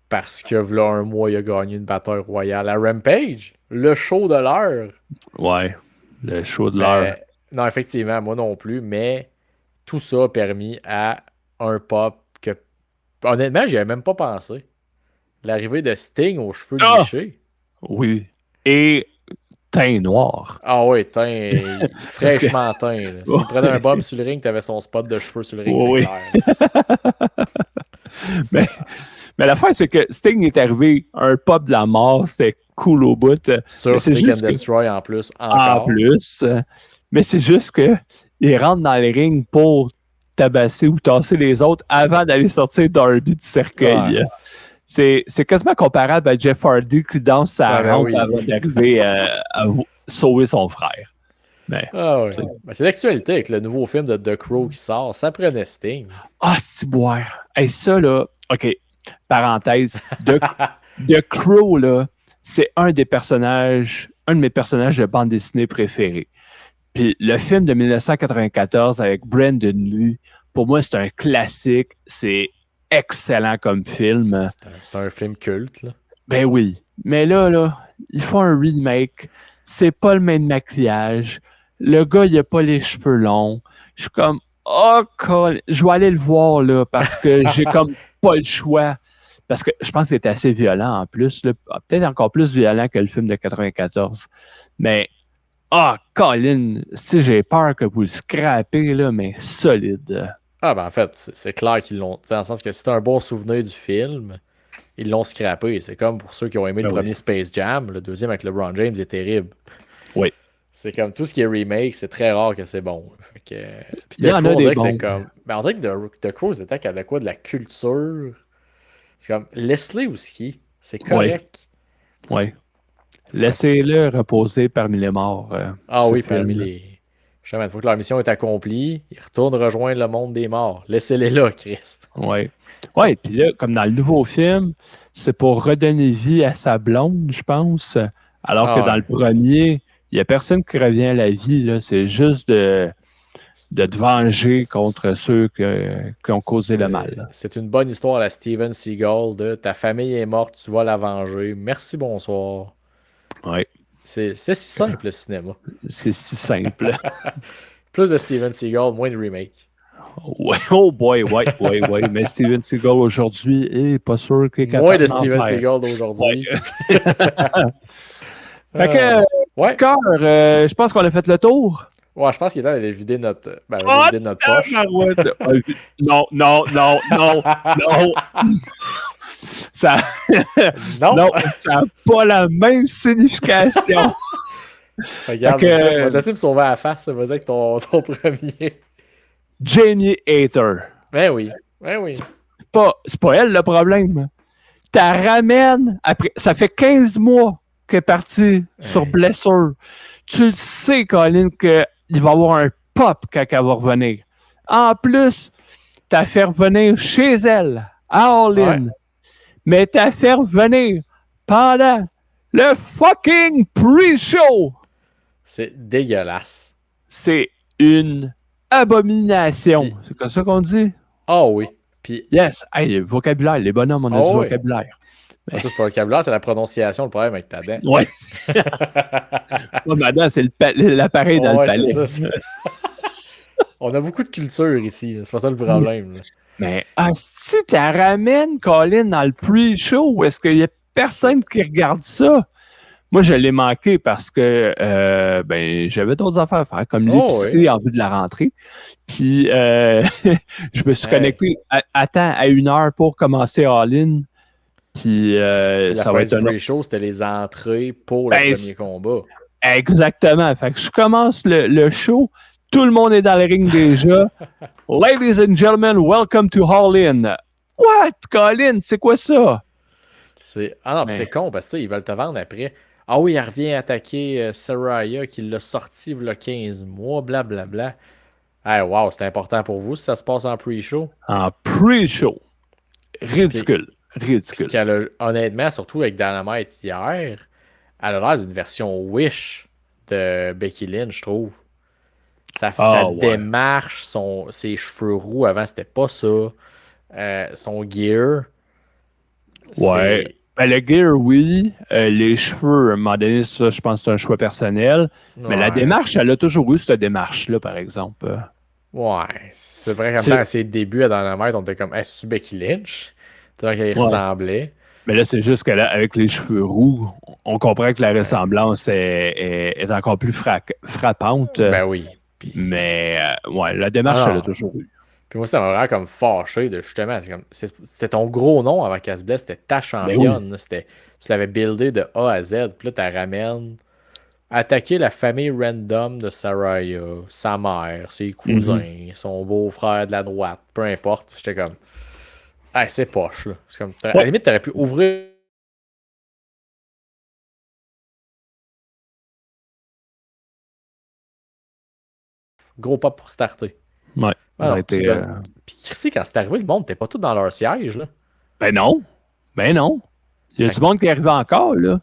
A: Parce que là, un mois, il a gagné une bataille royale à Rampage. Le show de l'heure.
B: Ouais, le show de l'heure.
A: Non, effectivement, moi non plus, mais tout ça a permis à un pop que, honnêtement, j'y avais même pas pensé. L'arrivée de Sting aux cheveux lichés.
B: Oui. Et teint noir.
A: Ah oui, teint fraîchement teint. S'il prenait un bomb sur le ring, t'avais son spot de cheveux sur le ring, c'est
B: clair. mais l'affaire, c'est que Sting est arrivé un pop de la mort, c'était cool au bout.
A: Sur Seek and Destroy en plus. Encore.
B: En plus. Mais c'est juste qu'il rentre dans les rings pour tabasser ou tasser les autres avant d'aller sortir Darby du cercueil. Ouais. C'est quasiment comparable à Jeff Hardy qui danse sa rampe avant d'arriver à sauver son frère. Mais,
A: c'est l'actualité avec le nouveau film de The Crow qui sort. Ça prenait Sting.
B: Ah, c'est boire. Hey, ça, là, OK, parenthèse. The Crow, là, c'est un des personnages un de mes personnages de bande dessinée préférés. Puis le film de 1994 avec Brandon Lee, pour moi, c'est un classique. C'est excellent comme film.
A: C'est un film culte, là.
B: Ben oui. Mais là, ils font un remake. C'est pas le même maquillage. Le gars, il a pas les cheveux longs. Je suis comme, oh, je vais aller le voir, là, parce que j'ai comme pas le choix. Parce que je pense qu'il est assez violent en plus. Là. Peut-être encore plus violent que le film de 94. Mais, Colin, si j'ai peur que vous le scrapez, là, mais solide.
A: Ah, ben en fait, c'est clair qu'ils l'ont. Dans le sens que c'est un bon souvenir du film. Ils l'ont scrappé. C'est comme pour ceux qui ont aimé le premier Space Jam. Le deuxième avec LeBron James est terrible.
B: Oui.
A: C'est comme tout ce qui est remake, c'est très rare que c'est bon. Fait que... Puis
B: il y en a des bons.
A: C'est comme... Ben, on dirait que The Crow était à de quoi de la culture. C'est comme Leslie Uski. C'est correct.
B: Oui. Laissez-le reposer parmi les morts.
A: Oui, parmi les... Une fois que leur mission est accomplie, ils retournent rejoindre le monde des morts. Laissez-les là, Chris.
B: Oui. Oui, puis là, comme dans le nouveau film, c'est pour redonner vie à sa blonde, je pense. Alors que dans le premier, il n'y a personne qui revient à la vie. Là. C'est juste de te venger contre ceux qui ont causé le mal.
A: C'est une bonne histoire à la Steven Seagal de ta famille est morte, tu vas la venger. Merci, bonsoir.
B: Oui.
A: C'est si simple, le cinéma.
B: C'est si simple.
A: Plus de Steven Seagal, moins de remake.
B: Ouais, oh boy, ouais. Mais Steven Seagal aujourd'hui est pas sûr qu'il est capable.
A: Moins de Steven Seagal d'aujourd'hui.
B: Ouais. Fait que, Cœur, je pense qu'on a fait le tour.
A: Ouais, je pense qu'il est temps d'aller vider notre, poche.
B: Non. Ça
A: non,
B: ça n'a pas la même signification.
A: Regarde, on va essayer de me sauver à la face, vas-y avec ton premier.
B: Jamie Hater.
A: Ben oui.
B: C'est pas elle le problème. T'as ramènes après. Ça fait 15 mois qu'elle est partie sur blessure. Tu le sais, Colin, qu'il va y avoir un pop quand elle va revenir. En plus, t'as fait revenir chez elle, à All-In. Mais t'as fait revenir pendant le fucking pre-show.
A: C'est dégueulasse.
B: C'est une abomination. C'est comme ça qu'on dit?
A: Ah oui. Puis...
B: Yes. Hey, le vocabulaire, les bonhommes, on a du vocabulaire.
A: Mais... C'est pas le vocabulaire, c'est la prononciation, le problème avec ta dent.
B: Oui. Ma dent, c'est l'appareil dans le palais.
A: C'est ça, on a beaucoup de culture ici. C'est pas ça le problème. Là.
B: Mais si tu ramènes Colin dans le pre-show, est-ce qu'il y a personne qui regarde ça? Moi, je l'ai manqué parce que j'avais d'autres affaires à faire, comme l'épicerie en vue de la rentrée. Puis, je me suis connecté à 1h pour commencer All-In. Puis, ça va être un
A: pre-show, c'était les entrées pour le premier combat.
B: Exactement. Fait que je commence le show. Tout le monde est dans le ring déjà. Ladies and gentlemen, welcome to All-In. What, Colin? C'est quoi ça?
A: C'est con parce qu'ils veulent te vendre après. Ah oui, il revient attaquer Saraya qui l'a sorti il y a 15 mois, blablabla. Hey, wow, c'est important pour vous si ça se passe en pre-show.
B: En pre-show. Ridicule.
A: Honnêtement, surtout avec Dynamite hier, elle a l'air d'une version Wish de Becky Lynch, je trouve. Sa démarche, ses cheveux roux avant, c'était pas ça. Son gear.
B: Ouais. Ben, le gear, oui. Les cheveux, à un moment donné, ça, je pense que c'est un choix personnel. Ouais. Mais la démarche, elle a toujours eu cette démarche-là, par exemple.
A: Ouais. C'est vrai qu'en à ses débuts à Dynamite, on était comme, c'est-tu Becky Lynch? C'est vrai qu'elle ressemblait.
B: Mais là, c'est juste que là, avec les cheveux roux, on comprend que la ressemblance est encore plus frappante.
A: Ben oui.
B: Mais la démarche, elle a toujours eu.
A: Puis moi, ça m'a vraiment comme fâché de justement. C'était ton gros nom avant qu'elle se blesse, c'était ta championne. Ben oui. Tu l'avais buildé de A à Z. Puis là, tu la ramènes. Attaquer la famille random de Saraya, sa mère, ses cousins, son beau-frère de la droite, peu importe. J'étais comme. C'est poche, là. C'est comme, à la limite, tu aurais pu ouvrir. Gros pas pour starter.
B: Ouais.
A: Puis, quand c'est arrivé, le monde n'était pas tout dans leur siège, là.
B: Ben non. Il y a du monde qui arrive encore, là.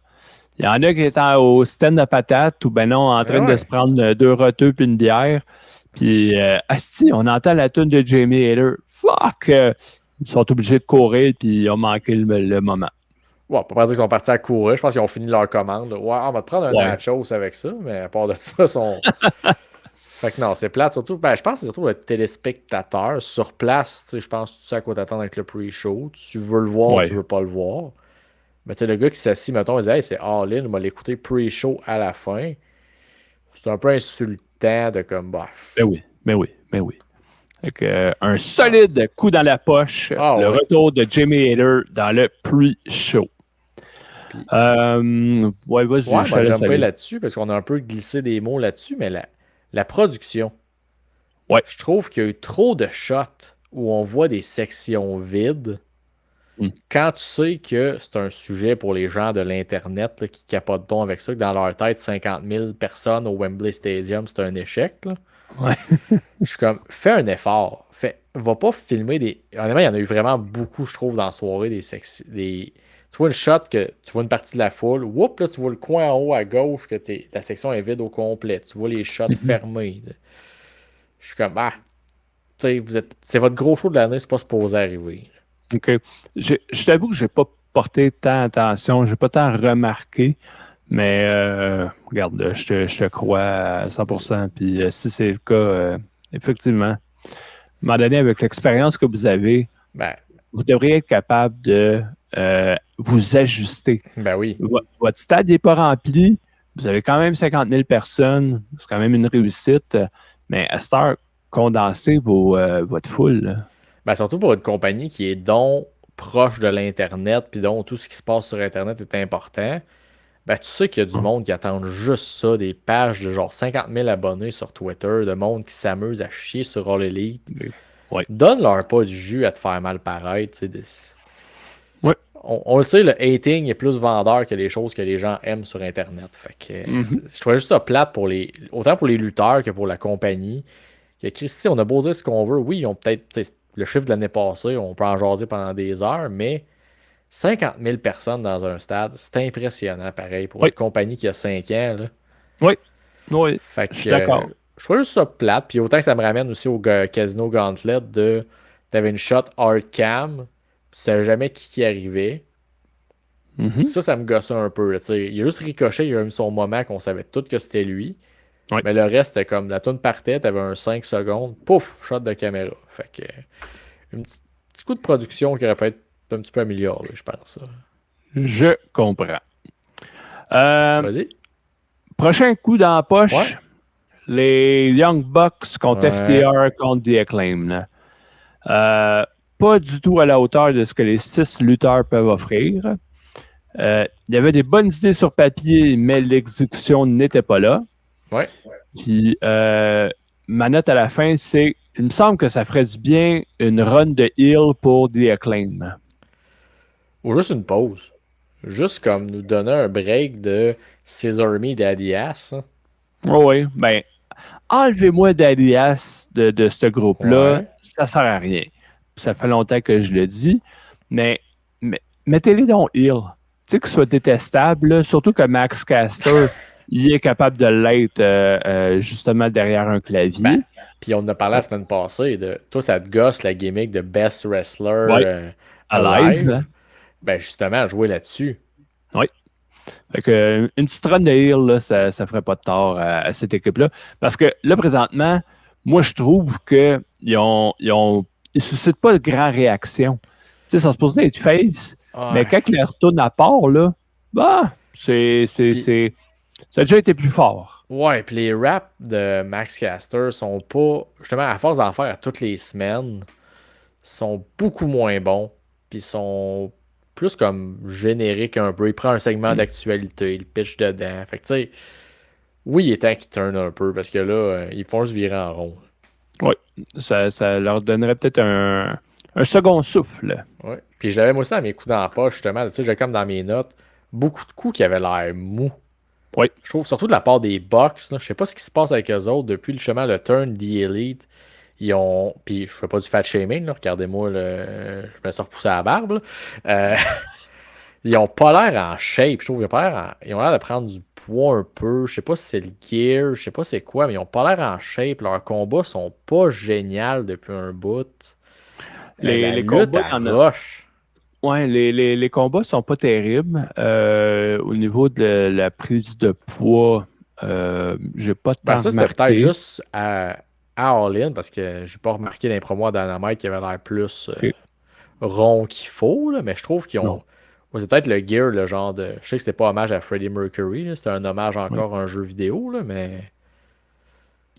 B: Il y en a qui étaient au stand de patates ou ben non, en train de se prendre 2 roteux puis une bière. Puis, asti, on entend la tune de Jamie Hader. Fuck! Ils sont obligés de courir puis ils ont manqué le moment.
A: Ouais, pas dire qu'ils sont partis à courir. Je pense qu'ils ont fini leur commande. Là. Ouais, on va te prendre un nachos avec ça, mais à part de ça, sont. Fait que non, c'est plate. Surtout, ben, je pense que c'est surtout le téléspectateur sur place. Je pense que tu sais à quoi t'attendre avec le pre-show. Tu veux le voir, tu veux pas le voir. Mais tu sais, le gars qui s'assit, mettons, il dit hey, c'est all-in, on va l'écouter pre-show à la fin. C'est un peu insultant de comme bah.
B: Ben oui, ben oui, ben oui. Fait un solide coup dans la poche. Le retour de Jamie Hader dans le pre-show.
A: Puis,
B: ouais, vas-y,
A: on va jumper là-dessus parce qu'on a un peu glissé des mots là-dessus, mais la production.
B: Ouais.
A: Je trouve qu'il y a eu trop de shots où on voit des sections vides. Quand tu sais que c'est un sujet pour les gens de l'Internet là, qui capotent donc avec ça, que dans leur tête, 50 000 personnes au Wembley Stadium, c'est un échec. Là.
B: Ouais.
A: Je suis comme, fais un effort. Va pas filmer des. Honnêtement, il y en a eu vraiment beaucoup, je trouve, dans la soirée, des. Tu vois une shot que tu vois une partie de la foule, whoop, là, tu vois le coin en haut à gauche que la section est vide au complet. Tu vois les shots fermés. Je suis comme, tu sais, c'est votre gros show de l'année, c'est pas supposé arriver.
B: OK. Je t'avoue que j'ai pas porté tant attention, j'ai pas tant remarqué, mais regarde, je te crois à 100%. Puis si c'est le cas, effectivement, à un moment donné, avec l'expérience que vous avez, vous devriez être capable de vous ajuster.
A: Ben oui.
B: Votre stade n'est pas rempli, vous avez quand même 50 000 personnes, c'est quand même une réussite, mais à cette heure, condensez votre foule.
A: Ben, surtout pour une compagnie qui est donc proche de l'Internet, puis dont tout ce qui se passe sur Internet est important, ben, tu sais qu'il y a du monde qui attend juste ça, des pages de genre 50 000 abonnés sur Twitter, de monde qui s'amuse à chier sur All Elite.
B: Ouais.
A: Donne-leur pas du jus à te faire mal paraître.
B: Ouais.
A: On le sait, le hating est plus vendeur que les choses que les gens aiment sur Internet. Fait que je trouvais juste ça plate autant pour les lutteurs que pour la compagnie. Que Christy, on a beau dire ce qu'on veut. Oui, ils ont peut-être le chiffre de l'année passée, on peut en jaser pendant des heures, mais 50 000 personnes dans un stade, c'est impressionnant, pareil, pour une compagnie qui a 5 ans. Là.
B: Oui,
A: fait que,
B: je suis d'accord.
A: Je trouve juste ça plate. Puis autant que ça me ramène aussi au Casino Gauntlet t'avais une shot hard cam, tu savais jamais qui arrivait. Ça me gossait un peu. Il a juste ricoché, il a eu son moment qu'on savait tout que c'était lui. Mais le reste, c'était comme la tourne partait, t'avais un 5 secondes, pouf, shot de caméra. Fait que un petit coup de production qui aurait pu être un petit peu amélioré, je pense.
B: Je comprends.
A: Vas-y.
B: Prochain coup dans la poche, les Young Bucks contre FTR contre The Acclaim. Pas du tout à la hauteur de ce que les 6 lutteurs peuvent offrir. Il y avait des bonnes idées sur papier, mais l'exécution n'était pas là.
A: Ouais.
B: Puis, ma note à la fin, c'est il me semble que ça ferait du bien une run de heel pour The Acclaim.
A: Ou juste une pause. Juste comme nous donner un break de Cesar Me Daddy Ass. Hein.
B: Oui, ben, enlevez-moi Daddy Ass de ce groupe-là, ça sert à rien. Ça fait longtemps que je le dis, mais mettez-les dans heel. Tu sais, que ce soit détestable, là, surtout que Max Caster, il est capable de l'être justement derrière un clavier.
A: Puis on en a parlé la semaine passée de toi, ça te gosse la gimmick de Best Wrestler alive. Ben justement, jouer là-dessus.
B: Oui. Fait que, une petite run de heel, là, ça ferait pas de tort à cette équipe-là. Parce que là, présentement, moi, je trouve qu'ils suscitent pas de grandes réactions. Tu sais, ils sont supposés être face, mais quand ils retournent à part, là, ça a déjà été plus fort.
A: Ouais, puis les raps de Max Caster sont pas, justement, à force d'en faire à toutes les semaines, sont beaucoup moins bons, puis sont plus comme génériques un peu. Il prend un segment d'actualité, il pitch dedans. Fait que, tu sais, oui, il est temps qu'il turn un peu, parce que là, ils font juste virer en rond.
B: Oui, ça leur donnerait peut-être un second souffle.
A: Oui, puis je l'avais moi aussi dans mes coups dans la poche, justement. Tu sais, j'ai comme dans mes notes, beaucoup de coups qui avaient l'air mou.
B: Oui.
A: Je trouve, surtout de la part des Bucks, là, je sais pas ce qui se passe avec eux autres depuis justement le turn The Elite. Ils ont. Puis je fais pas du fat shaming, là, regardez-moi, je me suis repoussé à la barbe. Ils ont pas l'air en shape. Je trouve qu'ils ont pas ils ont l'air de prendre du poids un peu. Je sais pas si c'est le gear, je sais pas c'est quoi, mais ils ont pas l'air en shape. Leurs combats sont pas géniaux depuis un bout.
B: Les,
A: La
B: les
A: lutte
B: combats,
A: à
B: il y en a.
A: roche.
B: Ouais, les combats sont pas terribles. Au niveau de la prise de poids, j'ai pas
A: Ben
B: tant
A: ça, c'était peut-être
B: remarqué.
A: juste à All In parce que j'ai pas remarqué dans les promos à Dynamite qui avait l'air plus
B: Ok.
A: rond qu'il faut, là, mais je trouve qu'ils
B: Non.
A: ont. Ouais, c'est peut-être le gear, le genre de. Je sais que c'était pas hommage à Freddie Mercury, là, c'était un hommage
B: Ouais.
A: encore à un jeu vidéo, là, mais.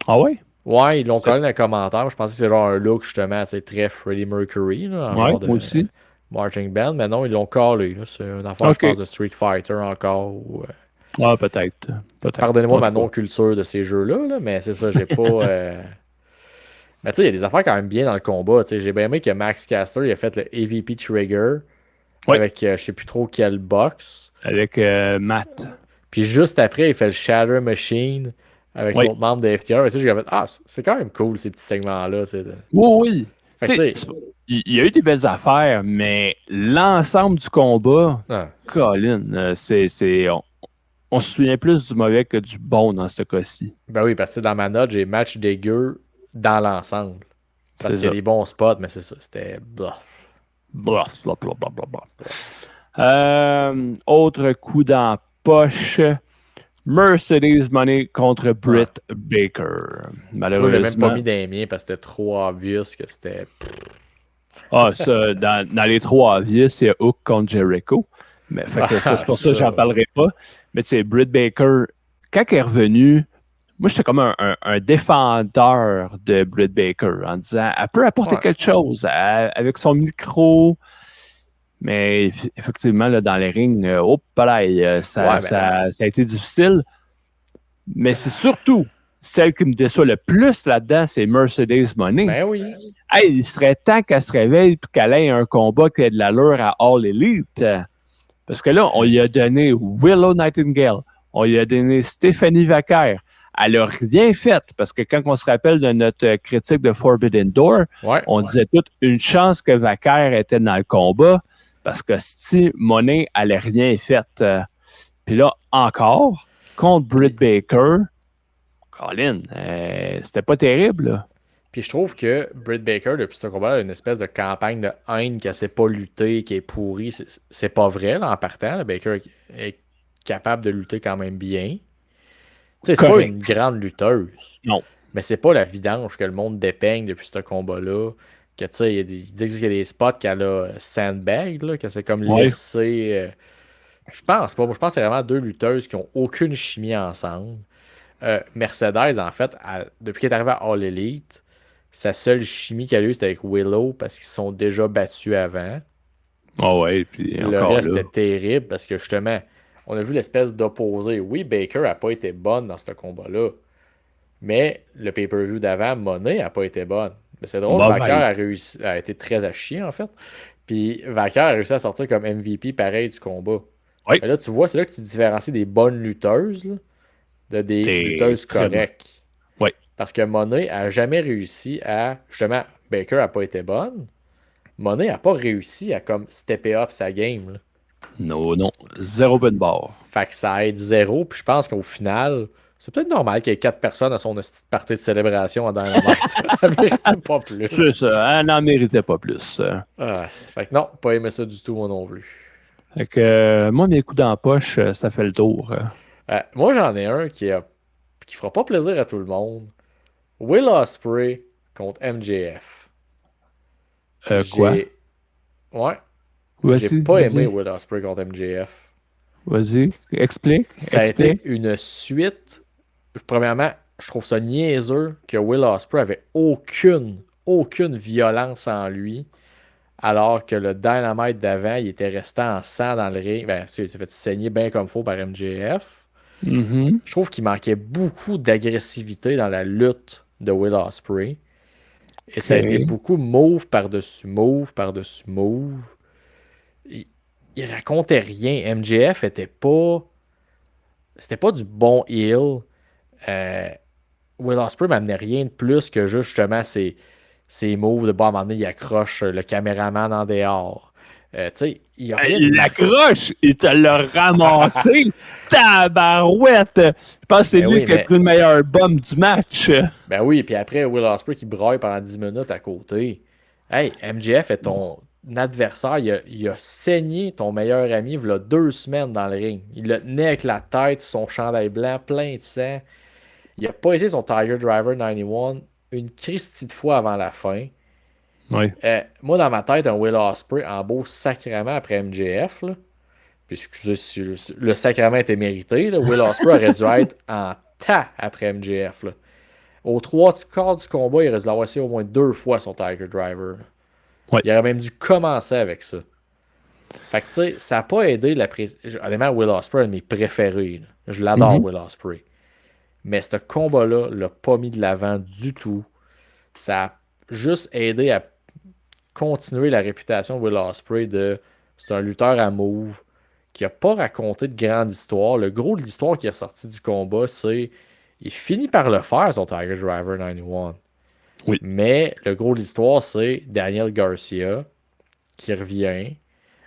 B: Ah ouais?
A: Ouais, ils l'ont
B: C'est-
A: collé dans les commentaires. Je pensais que c'était genre un look justement, tu sais, très Freddie Mercury, là, en
B: Ouais,
A: genre de
B: moi aussi.
A: marching band, mais non, ils l'ont collé, là. C'est une affaire, je
B: OK.
A: pense, de Street Fighter encore.
B: Ah, peut-être. Peut-être.
A: Pardonnez-moi
B: En
A: ma
B: tout cas.
A: non-culture de ces jeux-là, là, mais c'est ça, j'ai pas. Mais tu sais, il y a des affaires quand même bien dans le combat. Tu sais, j'ai bien aimé que Max Caster il a fait le AVP Trigger
B: Oui,
A: avec je sais plus trop quel box.
B: avec Matt.
A: Puis juste après, il fait le Shatter Machine avec
B: Oui.
A: l'autre membre de FTR. Et tu sais, j'ai fait, ah, c'est quand même cool ces petits segments-là. Tu sais,
B: Oui, oui.
A: Fait que
B: Tu
A: tu
B: sais,
A: sais,
B: il y a eu des belles affaires, mais l'ensemble du combat,
A: ah,
B: Colin, on se souvient plus du mauvais que du bon dans ce cas-ci.
A: ben oui, parce que dans ma note, j'ai match dégueu dans l'ensemble. Parce
B: C'est
A: qu'il y a
B: ça.
A: des bons spots, mais c'est ça. C'était. Blah.
B: Blah, blah, blah, blah, blah, blah. Autre coup dans la poche. Mercedes Money contre
A: Ouais.
B: Britt Baker.
A: Ça, je l'ai même pas
B: Malheureusement.
A: mis dans les miens parce que c'était trop obvious que c'était.
B: Ah, ça, dans les trois avis, c'est Hook contre Jericho. Mais fait que ça,
A: Ah,
B: c'est pour ça que
A: ça,
B: j'en
A: ouais.
B: parlerai pas. Mais tu sais, Britt Baker, quand elle est revenue, moi, j'étais comme un défendeur de Britt Baker en disant elle peut apporter
A: Ouais.
B: quelque chose avec son micro. Mais effectivement, là, dans les rings, hop là,
A: Ouais, mais.
B: ça a été difficile. Mais c'est surtout celle qui me déçoit le plus là-dedans, c'est Mercedes Money.
A: Ben oui.
B: Hey, il serait temps qu'elle se réveille et qu'elle ait un combat qui ait de l'allure à All Elite. Parce que là, on lui a donné Willow Nightingale, on lui a donné Stéphanie Vaquer. Elle n'a rien fait parce que quand on se rappelle de notre critique de Forbidden Door,
A: Ouais.
B: on disait toute une chance que Vaquer était dans le combat parce que si Monet, elle n'a rien fait. Puis là, encore, contre Britt
A: Puis,
B: Baker, Colin, c'était pas terrible, là.
A: puis je trouve que Britt Baker, depuis ce combat, a une espèce de campagne de haine qu'elle sait pas lutter, qui est pourrie. C'est pas vrai, là, en partant. Là. Baker est capable de lutter quand même bien. Tu sais, c'est pas une
B: Correct.
A: grande lutteuse.
B: Non.
A: Mais c'est pas la vidange que le monde dépeigne depuis ce combat-là. Que tu sais, ils disent qu'il y a des spots qu'elle a sandbag, là, que c'est comme
B: Ouais.
A: laissé. Je pense pas. Moi, je pense que c'est vraiment deux lutteuses qui ont aucune chimie ensemble. Mercedes, en fait, depuis qu'elle est arrivée à All Elite, sa seule chimie qu'elle a eue, c'était avec Willow parce qu'ils se sont déjà battus avant.
B: Ah ouais, puis
A: Le
B: encore
A: reste
B: là.
A: était terrible parce que justement, on a vu l'espèce d'opposé. Oui, Baker n'a pas été bonne dans ce combat-là, mais le pay-per-view d'avant, Monet n'a pas été bonne. Mais c'est drôle, Vacker a
B: Mauvaise.
A: réussi, a été très à chier en fait. Puis Vacker a réussi à sortir comme MVP pareil du combat.
B: Oui,
A: Mais là, tu vois, c'est là que tu différencies des bonnes lutteuses là, de des
B: t'es
A: lutteuses
B: très bon.
A: correctes.
B: Oui.
A: Parce que Monet a jamais réussi à. Justement, Baker n'a pas été bonne. Monet n'a pas réussi à comme stepper up sa game. Là.
B: Non, non. Zéro bonne barre.
A: Fait que ça aide zéro. Puis je pense qu'au final, c'est peut-être normal qu'il y ait 4 personnes à son petite partie de célébration en Dynamite. Elle méritait pas
B: C'est
A: plus.
B: ça. Elle n'en méritait pas plus.
A: Ah, fait que non, pas aimé ça du tout, moi non plus.
B: Fait que moi, mes coups dans la poche, ça fait le tour.
A: Moi, j'en ai un qui fera pas plaisir à tout le monde. Will Ospreay contre MJF.
B: Quoi?
A: J'ai. Ouais, j'ai
B: Vas-y,
A: pas aimé
B: vas-y.
A: Will Ospreay contre MJF.
B: Vas-y. Explique.
A: Ça a été
B: Explique.
A: une suite. Premièrement, je trouve ça niaiseux que Will Ospreay avait aucune violence en lui, alors que le Dynamite d'avant, il était resté en sang dans le ring. Ben, il s'est fait saigner bien comme faut par MJF.
B: Mhm.
A: Je trouve qu'il manquait beaucoup d'agressivité dans la lutte de Will Ospreay. Et ça a été
B: OK.
A: beaucoup move par-dessus move par-dessus move. Il, il racontait rien. MJF était pas. C'était pas du bon heel. Euh, Will Ospreay m'amenait rien de plus que juste justement ses moves de bon à un moment donné, il accroche le caméraman en dehors. Tu sais, il y a rien.
B: Il l'accroche, il te l'a ramassé. Tabarouette! Je pense que c'est lui qui a pris le meilleur bum du match.
A: Ben oui, puis après, Will Ospreay qui braille pendant 10 minutes à côté. Hey, MJF est ton adversaire. Il a saigné ton meilleur ami il y a 2 semaines dans le ring. Il le tenait avec la tête, son chandail blanc, plein de sang. Il a pas essayé son Tiger Driver 91 une Christie de fois avant la fin.
B: Oui.
A: Moi, dans ma tête, un Will Ospreay en beau sacrement après MJF. Là. Puis excusez si le sacrement était mérité. Là. Will Ospreay aurait dû être en tas après MJF. Là. Aux 3/4 du combat, il aurait dû l'avoir essayé au moins 2 fois son Tiger Driver.
B: Ouais.
A: Il aurait même dû commencer avec ça. Fait que tu sais, ça n'a pas aidé la honnêtement, Will Ospreay est un de mes préférés. Là. Je l'adore, Will Ospreay. Mais ce combat-là l'a pas mis de l'avant du tout. Ça a juste aidé à continuer la réputation de Will Ospreay de c'est un lutteur à move qui n'a pas raconté de grande histoire. Le gros de l'histoire qui est sorti du combat, c'est il finit par le faire, son Tiger Driver 91.
B: Oui.
A: Mais le gros de l'histoire, c'est Daniel Garcia qui revient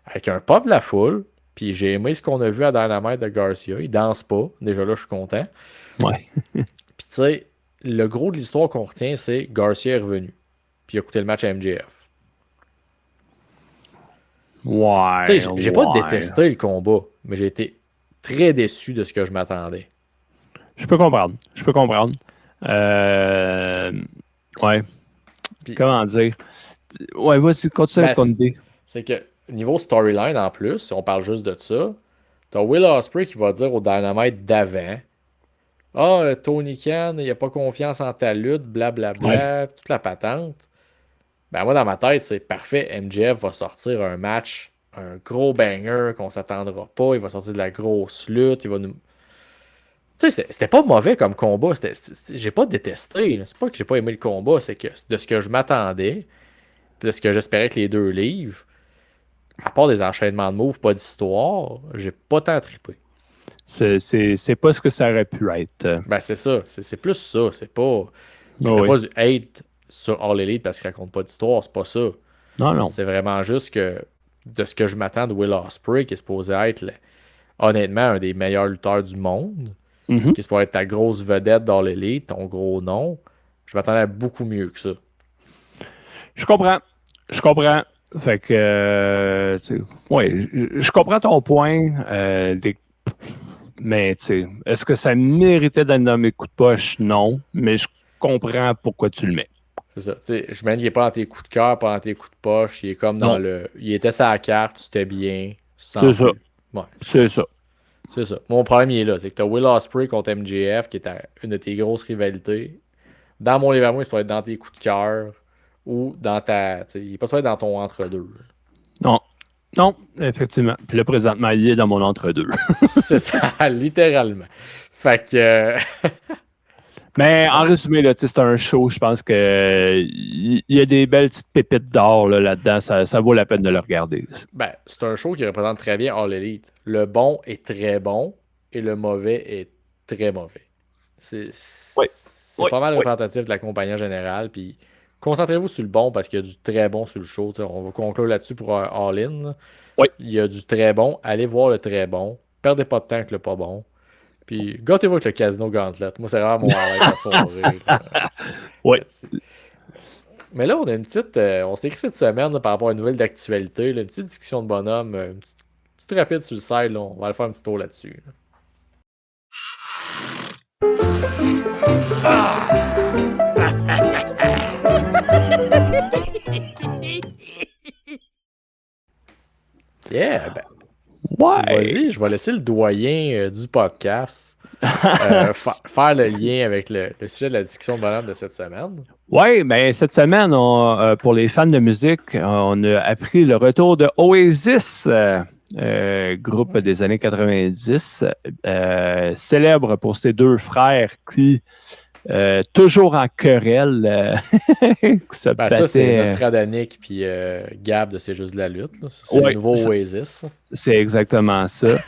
A: avec un pop de la foule. Puis j'ai aimé ce qu'on a vu à Dynamite de Garcia. Il danse pas. Déjà là, je suis content.
B: Ouais.
A: Puis tu sais, le gros de l'histoire qu'on retient, c'est Garcia est revenu. Puis il a coûté le match à MJF.
B: Ouais.
A: Tu sais, j'ai pas détesté le combat, mais j'ai été très déçu de ce que je m'attendais.
B: Je peux comprendre. Ouais. Puis, comment dire? Ouais, vas-y, continue avec ton idée.
A: C'est que, niveau storyline en plus, si on parle juste de ça, t'as Will Ospreay qui va dire au Dynamite d'avant Tony Khan, il a pas confiance en ta lutte, blablabla, toute la patente. Ben moi, dans ma tête, c'est parfait. MJF va sortir un match, un gros banger qu'on s'attendra pas. Il va sortir de la grosse lutte. Il va nous. Tu sais, c'était pas mauvais comme combat. J'ai pas détesté. C'est pas que j'ai pas aimé le combat, c'est que de ce que je m'attendais, de ce que j'espérais que les 2 livres, à part des enchaînements de moves, pas d'histoire, j'ai pas tant trippé.
B: C'est pas ce que ça aurait pu être.
A: Ben c'est ça. C'est plus ça. C'est pas. Je fais pas du hate sur All Elite parce qu'il raconte pas d'histoire. C'est pas ça.
B: Non.
A: C'est vraiment juste que de ce que je m'attends de Will Ospreay, qui est supposé être honnêtement un des meilleurs lutteurs du monde, qui est supposé être ta grosse vedette dans l'élite, ton gros nom, je m'attendais à beaucoup mieux que ça. Je comprends.
B: Fait que, ouais, je comprends ton point. Mais, tu sais, est-ce que ça méritait d'être nommé coup de poche? Non. Mais je comprends pourquoi tu le mets.
A: C'est ça. Je me dis qu'il n'est pas dans tes coups de cœur, pas dans tes coups de poche. Il est comme dans le. Il était sur la carte, c'était bien.
B: C'est ça.
A: Ouais.
B: C'est ça.
A: C'est ça. Mon problème, il est là. C'est que tu as Will Ospreay contre MJF, qui est une de tes grosses rivalités. Dans mon livre à moi, il peut être dans tes coups de cœur ou dans ta. Il n'est pas supposé être dans ton entre-deux.
B: Non, effectivement. Puis là, présentement, il est dans mon entre-deux.
A: C'est ça, littéralement. Fait que.
B: Mais en résumé, là, c'est un show, je pense qu'il y a des belles petites pépites d'or là-dedans. Ça vaut la peine de le regarder.
A: Ben, c'est un show qui représente très bien All Elite. Le bon est très bon et le mauvais est très mauvais. C'est pas mal représentatif de la compagnie en général. Puis concentrez-vous sur le bon parce qu'il y a du très bon sur le show. On va conclure là-dessus pour All In.
B: Oui.
A: Il y a du très bon. Allez voir le très bon. Perdez pas de temps avec le pas bon. Puis gâtez-vous avec le Casino Gauntlet. Moi, c'est vraiment mon highlight à soirée.
B: Oui.
A: Mais là, on a une petite. On s'est écrit cette semaine là, par rapport à une nouvelle d'actualité. Une petite discussion de bonhomme. Une petite rapide sur le side. Là, on va aller faire un petit tour là-dessus. Yeah, ben.
B: Ouais.
A: Vas-y, je vais laisser le doyen du podcast faire le lien avec le sujet de la discussion de bonhomme de cette semaine.
B: Oui, mais cette semaine, pour les fans de musique, on a appris le retour de Oasis, groupe des années 90, célèbre pour ses 2 frères qui, toujours en querelle, se battaient.
A: Ça, c'est Nostradamus puis Gab de C'est juste de la lutte. Là. C'est le nouveau Oasis.
B: C'est exactement ça.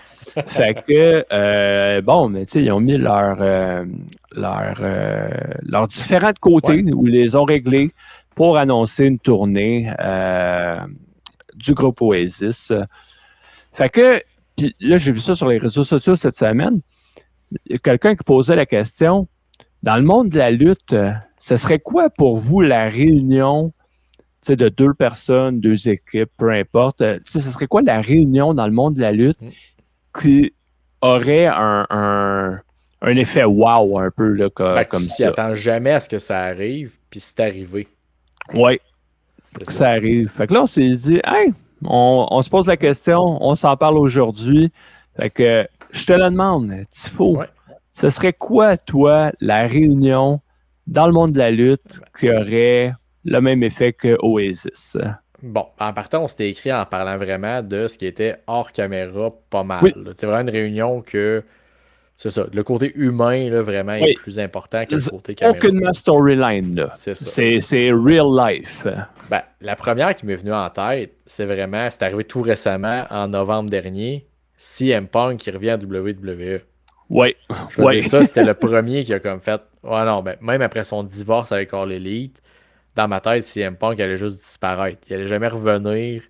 B: Fait que, bon, mais tu sais, ils ont mis leurs différents côtés où ils les ont réglés pour annoncer une tournée du groupe Oasis. Fait que, puis là, j'ai vu ça sur les réseaux sociaux cette semaine. Il y a quelqu'un qui posait la question, dans le monde de la lutte, ce serait quoi pour vous la réunion de 2 personnes, 2 équipes, peu importe. Ce serait quoi la réunion dans le monde de la lutte qui aurait un effet wow un peu là, comme ça?
A: Tu n'attends jamais à ce que ça arrive, puis c'est arrivé.
B: Oui, ça arrive. Fait que là, on s'est dit, hey, on se pose la question, on s'en parle aujourd'hui. Fait que je te le demande, Tifo, ce serait quoi, toi, la réunion dans le monde de la lutte qui aurait le même effet que Oasis?
A: Bon, en partant, on s'était écrit en parlant vraiment de ce qui était hors caméra pas mal.
B: Oui.
A: C'est vraiment une réunion que, c'est ça, le côté humain, là, vraiment, est plus important que le côté caméra.
B: Aucunement storyline, là. C'est ça. C'est real life.
A: Ben, la première qui m'est venue en tête, c'est arrivé tout récemment, en novembre dernier, CM Punk qui revient à WWE.
B: Oui.
A: Je veux dire, ça, c'était le premier qui a comme fait, oh non, ben, même après son divorce avec All Elite, dans ma tête, CM Punk allait juste disparaître. Il allait jamais revenir.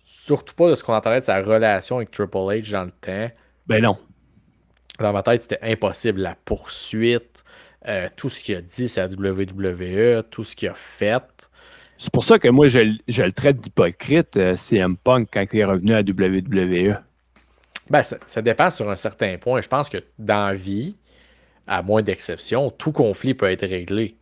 A: Surtout pas de ce qu'on entendait de sa relation avec Triple H dans le temps.
B: Ben non.
A: Dans ma tête, c'était impossible. La poursuite, tout ce qu'il a dit, c'est la WWE, tout ce qu'il a fait.
B: C'est pour ça que moi, je le traite d'hypocrite, CM Punk, quand il est revenu à WWE.
A: Ben, ça dépend sur un certain point. Je pense que dans la vie, à moins d'exception, tout conflit peut être réglé.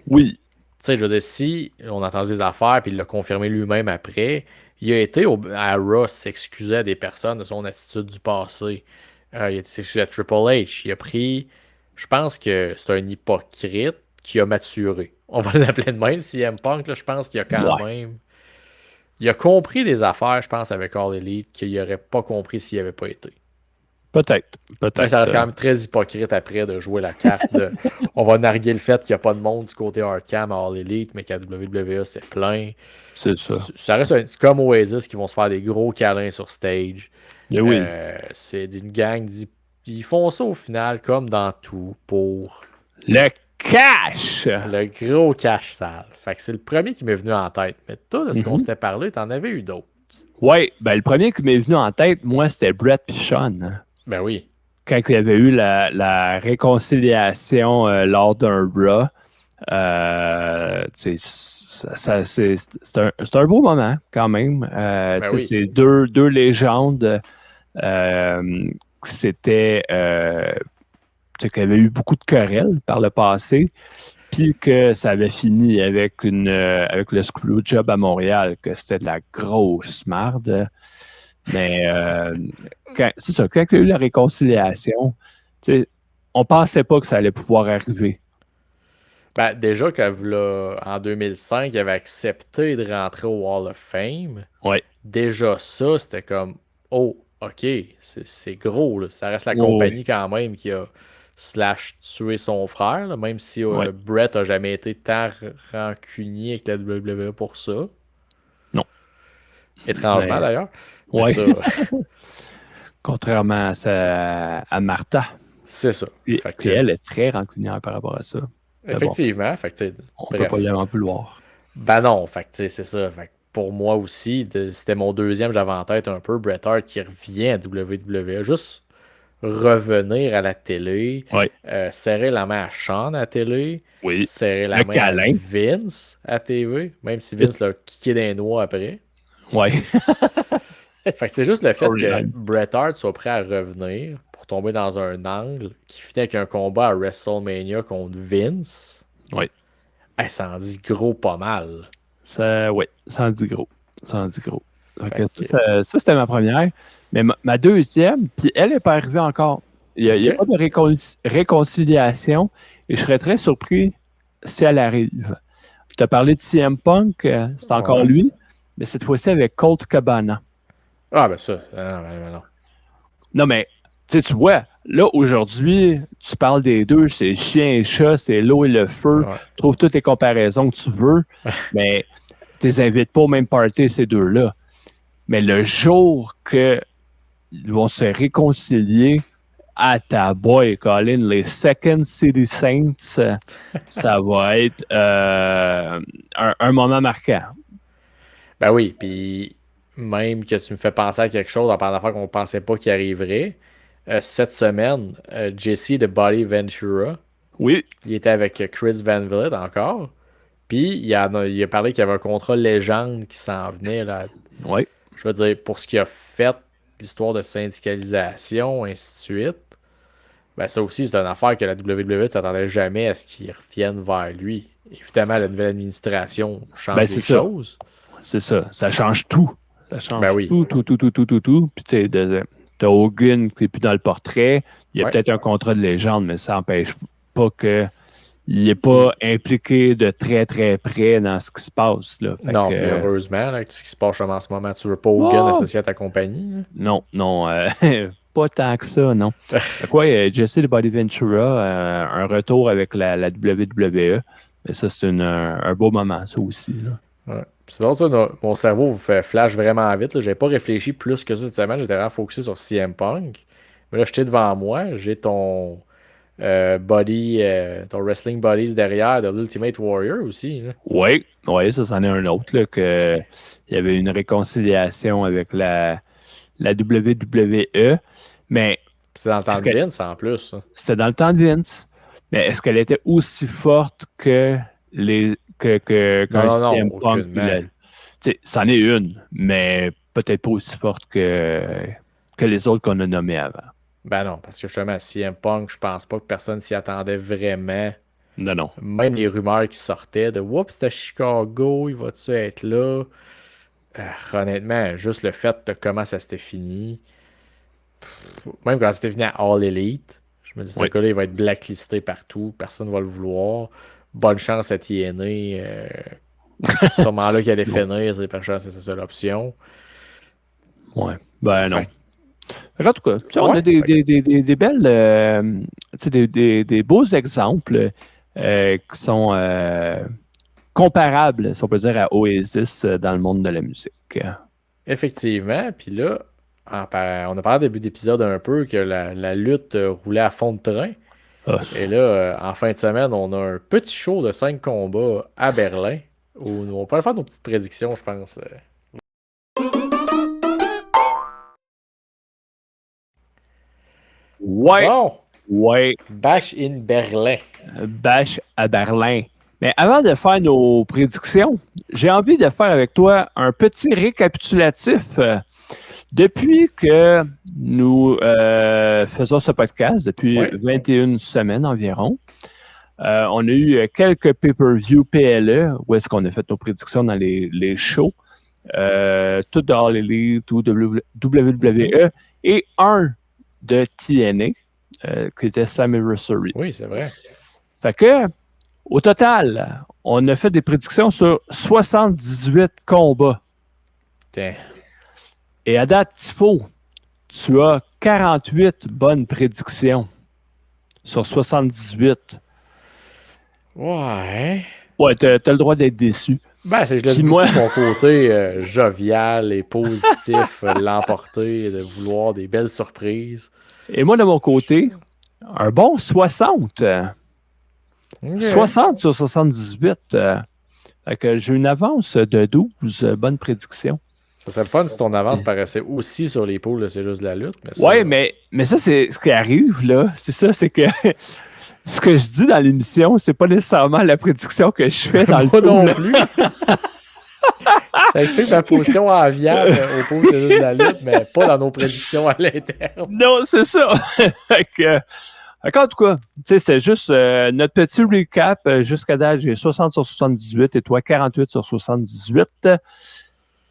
B: Oui.
A: Tu sais, je veux dire, si on a entendu des affaires puis il l'a confirmé lui-même après, il a été à Raw s'excuser à des personnes de son attitude du passé. Il a été s'excuser à Triple H. Il a pris... Je pense que c'est un hypocrite qui a maturé. On va l'appeler de même, CM Punk. Là, je pense qu'il a quand même... Il a compris des affaires, je pense, avec All Elite qu'il n'aurait pas compris s'il n'y avait pas été.
B: Peut-être.
A: Mais ça reste quand même très hypocrite après de jouer la carte de on va narguer le fait qu'il n'y a pas de monde du côté hardcam à All Elite, mais qu'à WWE c'est plein.
B: C'est ça.
A: Ça reste comme Oasis qui vont se faire des gros câlins sur stage.
B: Oui.
A: C'est d'une gang. Ils font ça au final comme dans tout pour
B: le cash!
A: Le gros cash sale. Fait que c'est le premier qui m'est venu en tête. Mais toi, de ce qu'on s'était parlé, t'en avais eu d'autres.
B: Oui, ben le premier qui m'est venu en tête, moi, c'était Bret puis Shawn.
A: Ben oui.
B: Quand il y avait eu la réconciliation lors d'un Raw, c'est un beau moment quand même.
A: Oui.
B: C'est deux légendes c'était qu'il y avait eu beaucoup de querelles par le passé, puis que ça avait fini avec le Screwjob à Montréal, que c'était de la grosse marde. Mais c'est ça, quand il y a eu la réconciliation, on pensait pas que ça allait pouvoir arriver.
A: Ben, déjà qu'en 2005, il avait accepté de rentrer au Hall of Fame.
B: Ouais.
A: Déjà ça, c'était comme oh, ok, c'est gros. Là. Ça reste la compagnie quand même qui a tué son frère, là, même si Bret a jamais été tant rancunier avec la WWE pour ça.
B: Non.
A: Étrangement d'ailleurs.
B: Oui. Contrairement à Martha.
A: C'est ça.
B: Et elle est très rancunière par rapport à ça.
A: Effectivement.
B: Bon, on peut pas en vouloir.
A: Ben non, c'est ça. Fait pour moi aussi, c'était mon deuxième, j'avais en tête un peu Bret Hart qui revient à WWE. Juste revenir à la télé, serrer la main à Shawn à la télé, serrer la main à Vince à la TV, même si Vince l'a kické des noix après.
B: Ouais.
A: Fait que c'est juste le fait que Bret Hart soit prêt à revenir pour tomber dans un angle qui finit avec un combat à WrestleMania contre Vince.
B: Oui.
A: Ça en dit gros pas mal.
B: Ça en dit gros. Ça, c'était ma première. Mais ma deuxième, puis elle n'est pas arrivée encore. Il n'y a pas de réconciliation et je serais très surpris si elle arrive. Je t'ai parlé de CM Punk, c'est encore lui, mais cette fois-ci avec Colt Cabana.
A: Ah, ben ça, non.
B: Non, mais tu vois, là, aujourd'hui, tu parles des deux, c'est chien et chat, c'est l'eau et le feu. Trouve toutes les comparaisons que tu veux, mais tu les invites pas au même party, ces deux-là. Mais le jour qu'ils vont se réconcilier, à ta boy, Colin, les Second City Saints, ça va être un moment marquant.
A: Ben oui, puis même que tu me fais penser à quelque chose en parlant d'affaires qu'on pensait pas qu'il arriverait. Cette semaine, Jesse de Body Ventura,
B: Oui,
A: il était avec Chris Van Vliet encore. Puis il a parlé qu'il y avait un contrat légende qui s'en venait là.
B: oui.
A: Je veux dire, pour ce qu'il a fait, l'histoire de syndicalisation, ainsi de suite. Ben ça aussi, c'est une affaire que la WWE ne s'attendait jamais à ce qu'ils reviennent vers lui. Évidemment, la nouvelle administration
B: Ben,
A: change
B: c'est
A: les
B: ça.
A: choses.
B: C'est ça. Ça change tout. Ça
A: Ben
B: change
A: oui.
B: tout, tout, tout, tout, tout, tout, tout. Puis, tu sais, t'as Hogan qui n'est plus dans le portrait. Il y a
A: Ouais.
B: peut-être un contrat de légende, mais ça n'empêche pas qu'il n'est
A: Il-
B: pas impliqué de très, très près dans ce qui se passe. Là. Fait
A: Non, puis
B: que,
A: heureusement, là, avec ce qui se passe en ce moment, tu veux pas Hogan
B: oh,
A: associé à ta compagnie.
B: non, non. Pas tant que ça, non. Fait quoi, Jesse de Body Ventura, un retour avec la WWE. Mais ça, c'est un beau moment, ça aussi. Là.
A: Ouais. Puis sinon, ça, mon cerveau vous fait flash vraiment vite. J'ai pas réfléchi plus que ça cette semaine. J'étais vraiment focusé sur CM Punk. Mais là, j'étais devant moi. J'ai ton ton Wrestling Buddies derrière de l'Ultimate Warrior aussi. Là.
B: Oui, oui, ça, c'en est un autre, là, que il y avait une réconciliation avec la WWE, mais
A: C'est dans le temps
B: est-ce
A: de
B: que
A: Vince en plus. Ça.
B: c'était dans le temps de Vince, mais est-ce qu'elle était aussi forte que
A: Non,
B: qu'un
A: non, non,
B: CM Punk?
A: aucunement.
B: Tu sais, c'en est une, mais peut-être pas aussi forte que les autres qu'on a nommées avant.
A: Ben non, parce que justement, CM Punk, je pense pas que personne s'y attendait vraiment.
B: Non, non.
A: Même les rumeurs qui sortaient de Oups, c'était Chicago, il va-tu être là? Honnêtement, juste le fait de comment ça s'était fini. Même quand c'était fini à All Elite, je me dis, ce
B: Oui.
A: gars-là, il va être blacklisté partout, personne ne va le vouloir. Bonne chance à TNA. Sûrement là qu'il allait
B: Non.
A: finir, c'est parce que c'est sa seule option.
B: Ouais. Ben non.
A: Fait
B: En tout cas, tu sais, on
A: ouais,
B: a des belles, tu sais, des beaux exemples qui sont comparables, si on peut dire, à Oasis dans le monde de la musique.
A: effectivement. Puis là, on a parlé au début d'épisode un peu que la lutte roulait à fond de train.
B: Ah,
A: Et là, en fin de semaine, on a un petit show de 5 combats à Berlin. Où on peut faire nos petites prédictions, je pense.
B: ouais,
A: Bon,
B: ouais,
A: Bash in Berlin.
B: Bash à Berlin. Mais avant de faire nos prédictions, j'ai envie de faire avec toi un petit récapitulatif. Depuis que nous faisons ce podcast, depuis
A: Ouais.
B: 21 semaines environ, on a eu quelques pay-per-view PLE où est-ce qu'on a fait nos prédictions dans les shows, tout de All Elite, tout de WWE, et un de TNA, qui était Slammiversary.
A: Oui, c'est vrai.
B: Fait que, au total, on a fait des prédictions sur 78 combats.
A: Tiens.
B: Et à date, Tifo, tu as 48 bonnes prédictions sur 78.
A: Ouais.
B: Ouais, t'as le droit d'être déçu.
A: Ben, je laisse
B: Puis
A: beaucoup
B: moi,
A: mon côté jovial et positif l'emporter et de vouloir des belles surprises.
B: et moi, de mon côté, un bon 60.
A: Ok.
B: 60 sur 78. Fait que j'ai une avance de 12 bonnes prédictions.
A: Ça serait le fun si ton avance paraissait aussi sur les poules, c'est juste de la lutte. Mais ça,
B: Ouais, mais ça, c'est ce qui arrive, là. C'est ça, c'est que ce que je dis dans l'émission, c'est pas nécessairement la prédiction que je fais dans le
A: Moi
B: pool,
A: non
B: là.
A: plus. Ça explique ma position enviable au poules, c'est juste de la lutte, mais pas dans nos prédictions à l'interne.
B: Non, c'est ça. Fait que, en tout cas, tu sais, c'est juste notre petit recap. Jusqu'à date, j'ai 60 sur 78 et toi 48 sur 78.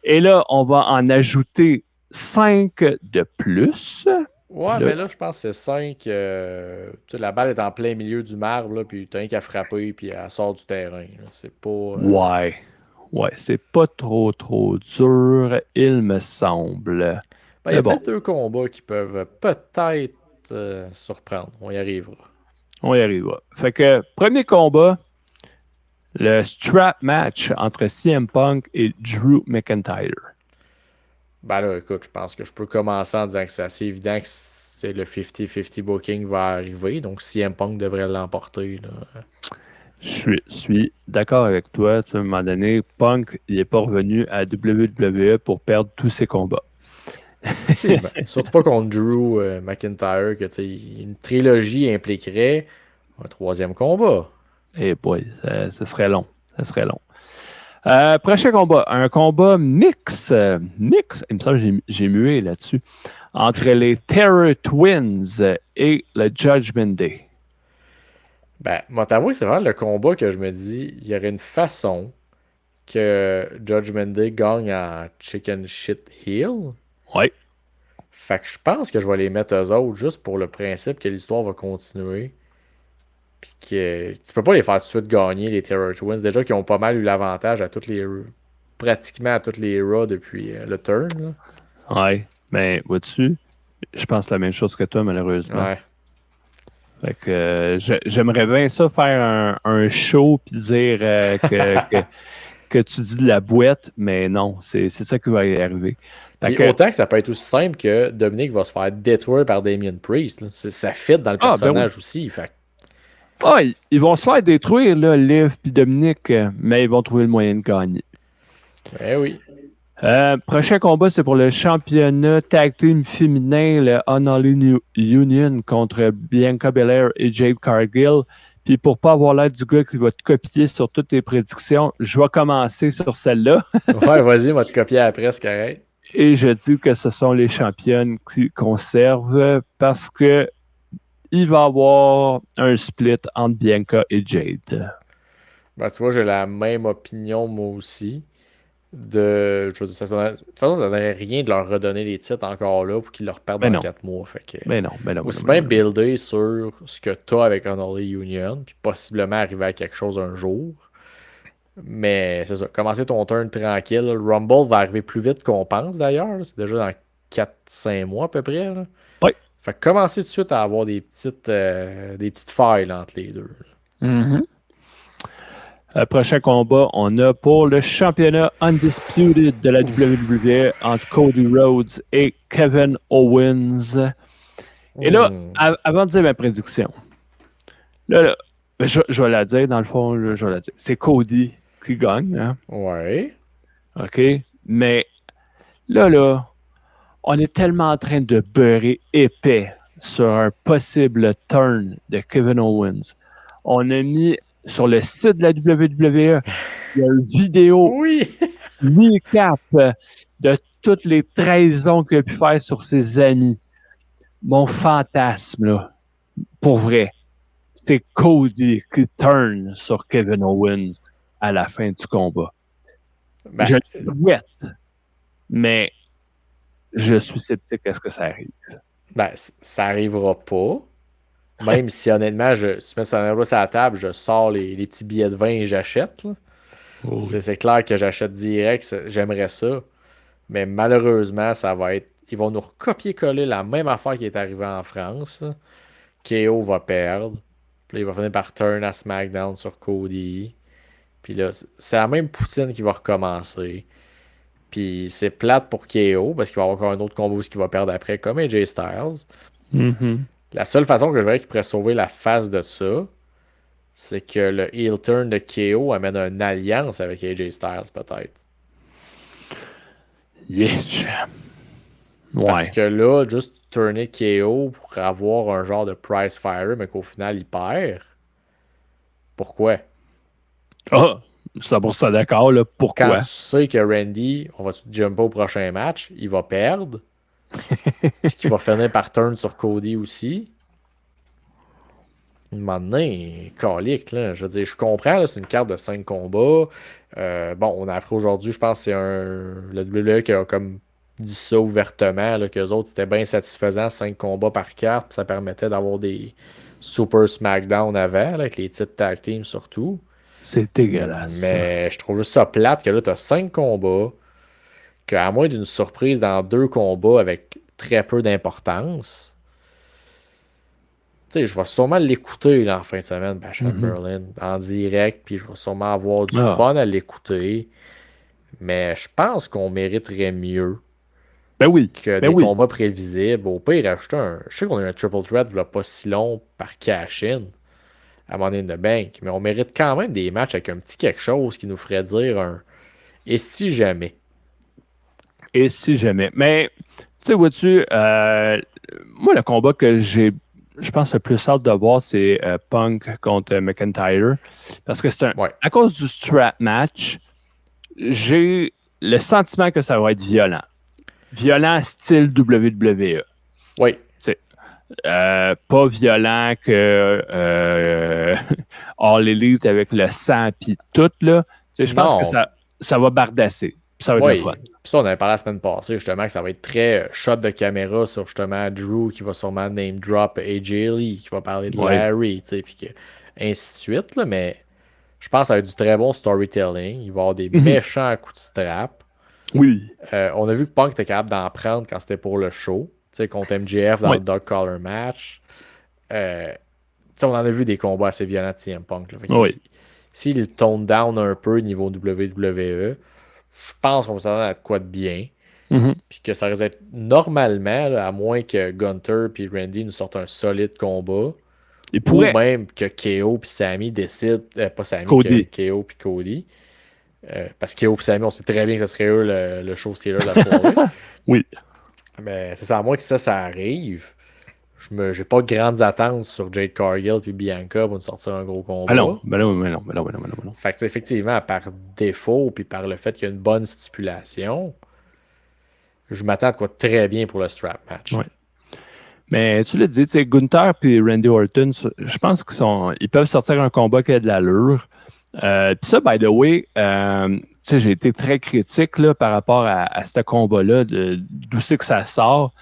B: Et là, on va en ajouter 5 de plus.
A: Ouais,
B: Là,
A: mais là, je pense que c'est 5. Tu sais, la balle est en plein milieu du marbre, là, puis t'as rien qu'à frapper, puis elle sort du terrain. Là. C'est pas.
B: ouais. Ouais, c'est pas trop dur, il me semble.
A: Ben, il y
B: Mais
A: a
B: bon,
A: peut-être 2 combats qui peuvent peut-être surprendre. On y arrivera.
B: on y arrivera. Fait que, premier combat, le strap match entre CM Punk et Drew McIntyre.
A: Ben là, écoute, je pense que je peux commencer en disant que c'est assez évident que c'est le 50-50 booking va arriver. Donc, CM Punk devrait l'emporter. Là.
B: Je suis d'accord avec toi. Tu sais, à un moment donné, Punk, il n'est pas revenu à WWE pour perdre tous ses combats.
A: Effectivement. Surtout pas contre Drew McIntyre, que tu sais, une trilogie impliquerait un troisième combat.
B: Et boy, ce serait long. Ce serait long. Prochain combat, un combat mix, il me semble que j'ai mué là-dessus, entre les Terror Twins et le Judgment Day.
A: Ben, moi, t'avouer, c'est vraiment le combat que je me dis, il y aurait une façon que Judgment Day gagne en Chicken Shit Heel.
B: Oui.
A: Fait que je pense que je vais les mettre eux autres juste pour le principe que l'histoire va continuer. Puis que tu peux pas les faire tout de suite gagner, les Terror Twins. Déjà qu'ils ont pas mal eu l'avantage à toutes les pratiquement à toutes les Raw depuis le turn. Là.
B: Oui. Mais vois-tu, je pense la même chose que toi, malheureusement.
A: Ouais.
B: Fait que j'aimerais bien ça faire un show puis dire que tu dis de la boîte, mais non, c'est ça qui va y arriver. Fait
A: Puis
B: que,
A: autant que ça peut être aussi simple que Dominic va se faire détruire par Damien Priest. Là. Ça fit dans le
B: ben oui.
A: personnage aussi. Fait
B: Ils vont se faire détruire, là, Liv puis Dominique, mais ils vont trouver le moyen de gagner.
A: ben oui.
B: Prochain combat, c'est pour le championnat tag team féminin, le Unholy Union contre Bianca Belair et Jade Cargill. Puis pour pas avoir l'air du gars qui va te copier sur toutes tes prédictions, je vais commencer sur celle-là.
A: Ouais, vas-y, on va te copier après, c'est correct.
B: Et je dis que ce sont les championnes qui conservent parce que il va y avoir un split entre Bianca et Jade.
A: Ben, tu vois, j'ai la même opinion, moi aussi. Je veux dire, de toute façon, ça ne donnerait rien de leur redonner les titres encore là pour qu'ils leur perdent
B: Mais
A: dans
B: non,
A: 4 mois. Fait que,
B: mais non, mais non, mais non,
A: aussi
B: mais
A: bien
B: non, mais non.
A: builder sur ce que tu as avec Unholy Union, puis possiblement arriver à quelque chose un jour. Mais c'est ça, commencer ton turn tranquille. Le Rumble va arriver plus vite qu'on pense d'ailleurs. C'est déjà dans 4-5 mois à peu près. Là.
B: Oui.
A: Fait que commencer tout de suite à avoir des petites failles là, entre les deux.
B: Mhm. Prochain combat, on a pour le championnat Undisputed de la WWE entre Cody Rhodes et Kevin Owens. Et là,
A: Hmm.
B: avant de dire ma prédiction, là, je vais la dire, dans le fond, là, je vais la dire. C'est Cody qui gagne, hein?
A: Ouais.
B: OK? Mais là, on est tellement en train de beurrer épais sur un possible turn de Kevin Owens. On a mis sur le site de la WWE, il y a une vidéo
A: Oui.
B: recap de toutes les trahisons qu'il a pu faire sur ses amis. Mon fantasme, là, pour vrai, c'est Cody qui turn sur Kevin Owens à la fin du combat.
A: Ben,
B: Je le souhaite, mais je suis sceptique à ce que ça arrive.
A: ben, ça arrivera pas. Même si honnêtement, si tu mets ça sur la table, je sors les petits billets de vin et j'achète. Là.
B: Oh oui.
A: C'est clair que j'achète direct. J'aimerais ça. Mais malheureusement, ça va être. Ils vont nous recopier-coller la même affaire qui est arrivée en France. Là. KO va perdre. Puis là, il va finir par turn à SmackDown sur Cody. Puis là, c'est la même poutine qui va recommencer. Puis c'est plate pour KO parce qu'il va y avoir encore un autre combo qui va perdre après, comme AJ Styles.
B: Mm-hmm.
A: La seule façon que je verrais qu'il pourrait sauver la face de ça, c'est que le heel turn de KO amène une alliance avec AJ Styles, peut-être.
B: Yes.
A: Parce
B: Ouais.
A: que là, juste turner KO pour avoir un genre de prize fire, mais qu'au final, il perd. Pourquoi?
B: Ah, 100% d'accord, là.
A: Quand
B: Pourquoi?
A: tu sais que Randy, on va jumper au prochain match, il va perdre, puis qu'il va finir par turn sur Cody aussi. Un moment donné, calique, là. Je veux dire, je comprends, là, c'est une carte de 5 combats. Bon, on a appris aujourd'hui, je pense que c'est le WWE qui a comme dit ça ouvertement, là, qu'eux autres, c'était bien satisfaisant, 5 combats par carte, puis ça permettait d'avoir des Super SmackDown avant, là, avec les titres tag team surtout.
B: C'est dégueulasse, ça.
A: Mais je trouve juste ça plate que là, tu as 5 combats, qu'à moins d'une surprise dans 2 combats avec très peu d'importance. Tu sais, je vais sûrement l'écouter là, en fin de semaine, Basham
B: Mhm.
A: Berlin, en direct, puis je vais sûrement avoir du
B: Ah.
A: fun à l'écouter. Mais je pense qu'on mériterait mieux
B: Ben oui.
A: que
B: Ben
A: des
B: oui.
A: combats prévisibles. Au pire, ajouter un. Je sais qu'on a eu un triple threat il n'y a pas si long par cash-in. à Money in the Bank. Mais on mérite quand même des matchs avec un petit quelque chose qui nous ferait dire un et si jamais.
B: Et si jamais. Mais, tu sais, vois-tu, moi, le combat que je pense, le plus hâte de voir, c'est Punk contre McIntyre. Parce que
A: Ouais.
B: à cause du strap match, j'ai le sentiment que ça va être violent. Violent style WWE.
A: Oui.
B: Pas violent que All Elite avec le sang et tout, là. Je pense que
A: Non.
B: ça va bardasser. Ça va être le
A: Oui.
B: fun.
A: Puis ça, on avait parlé la semaine passée, justement, que ça va être très shot de caméra sur justement Drew qui va sûrement name drop AJ Lee, qui va parler de
B: Ouais.
A: Larry, tu sais, puis ainsi de suite, là, mais je pense que ça va être du très bon storytelling. Il va y avoir des méchants coups de strap.
B: Oui.
A: On a vu que Punk était capable d'en prendre quand c'était pour le show, tu sais, contre MJF dans le Dog Collar match. On en a vu des combats assez violents de CM Punk. Là.
B: Oui.
A: S'il tone down un peu niveau WWE, je pense qu'on va s'attendre à quoi de bien. Puis que ça risque d'être normalement, là, à moins que Gunter et Randy nous sortent un solide combat. Ou même que KO et Sami décident, pas Sami,
B: Cody.
A: que KO et Cody. Parce que KO et Sami, on sait très bien que ça serait eux le show stealer de la soirée.
B: Oui.
A: Mais c'est ça, à moins que ça arrive. J'ai pas de grandes attentes sur Jade Cargill puis Bianca pour nous sortir un gros combat.
B: Mais non.
A: Fait que, effectivement, par défaut puis par le fait qu'il y a une bonne stipulation, je m'attends à quoi de très bien pour le strap match.
B: Ouais. Mais tu l'as dit, Gunther et Randy Orton, je pense qu'ils peuvent sortir un combat qui a de l'allure. Puis ça, by the way, j'ai été très critique là, par rapport à ce combat-là, d'où c'est que ça sort.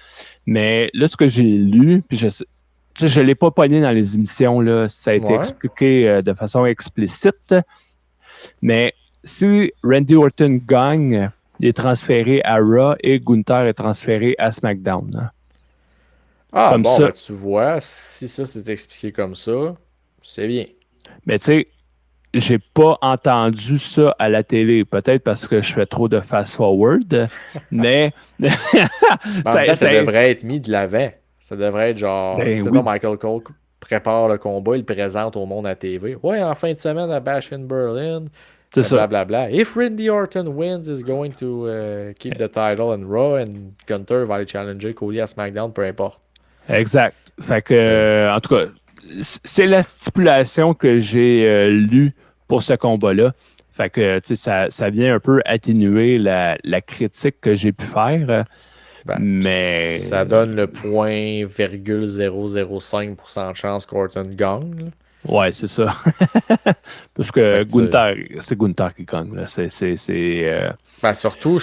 B: Mais là, ce que j'ai lu, puis je ne l'ai pas pogné dans les émissions, là, ça a été expliqué de façon explicite. Mais si Randy Orton gagne, il est transféré à Raw et Gunther est transféré à SmackDown.
A: Comme ça. Ben, tu vois, si ça c'est expliqué comme ça, c'est bien.
B: Mais tu sais, j'ai pas entendu ça à la télé. Peut-être parce que je fais trop de fast-forward, mais...
A: ça devrait être mis de l'avant. Ça devrait être genre... Michael Cole prépare le combat, il le présente au monde à TV. Ouais, en fin de semaine à Bash in Berlin.
B: C'est ça.
A: Blablabla. If Randy Orton wins, is going to keep the title in Raw and Gunter va aller challenger Cody à SmackDown, peu importe.
B: Exact. Fait que, en tout cas, c'est la stipulation que j'ai lue pour ce combat-là. Fait que, tu sais, ça vient un peu atténuer la critique que j'ai pu faire. Mais...
A: Ça donne le 0.005% de chance qu'Orton gagne.
B: Ouais, c'est ça. Parce que c'est Gunther qui gagne. Là.
A: Surtout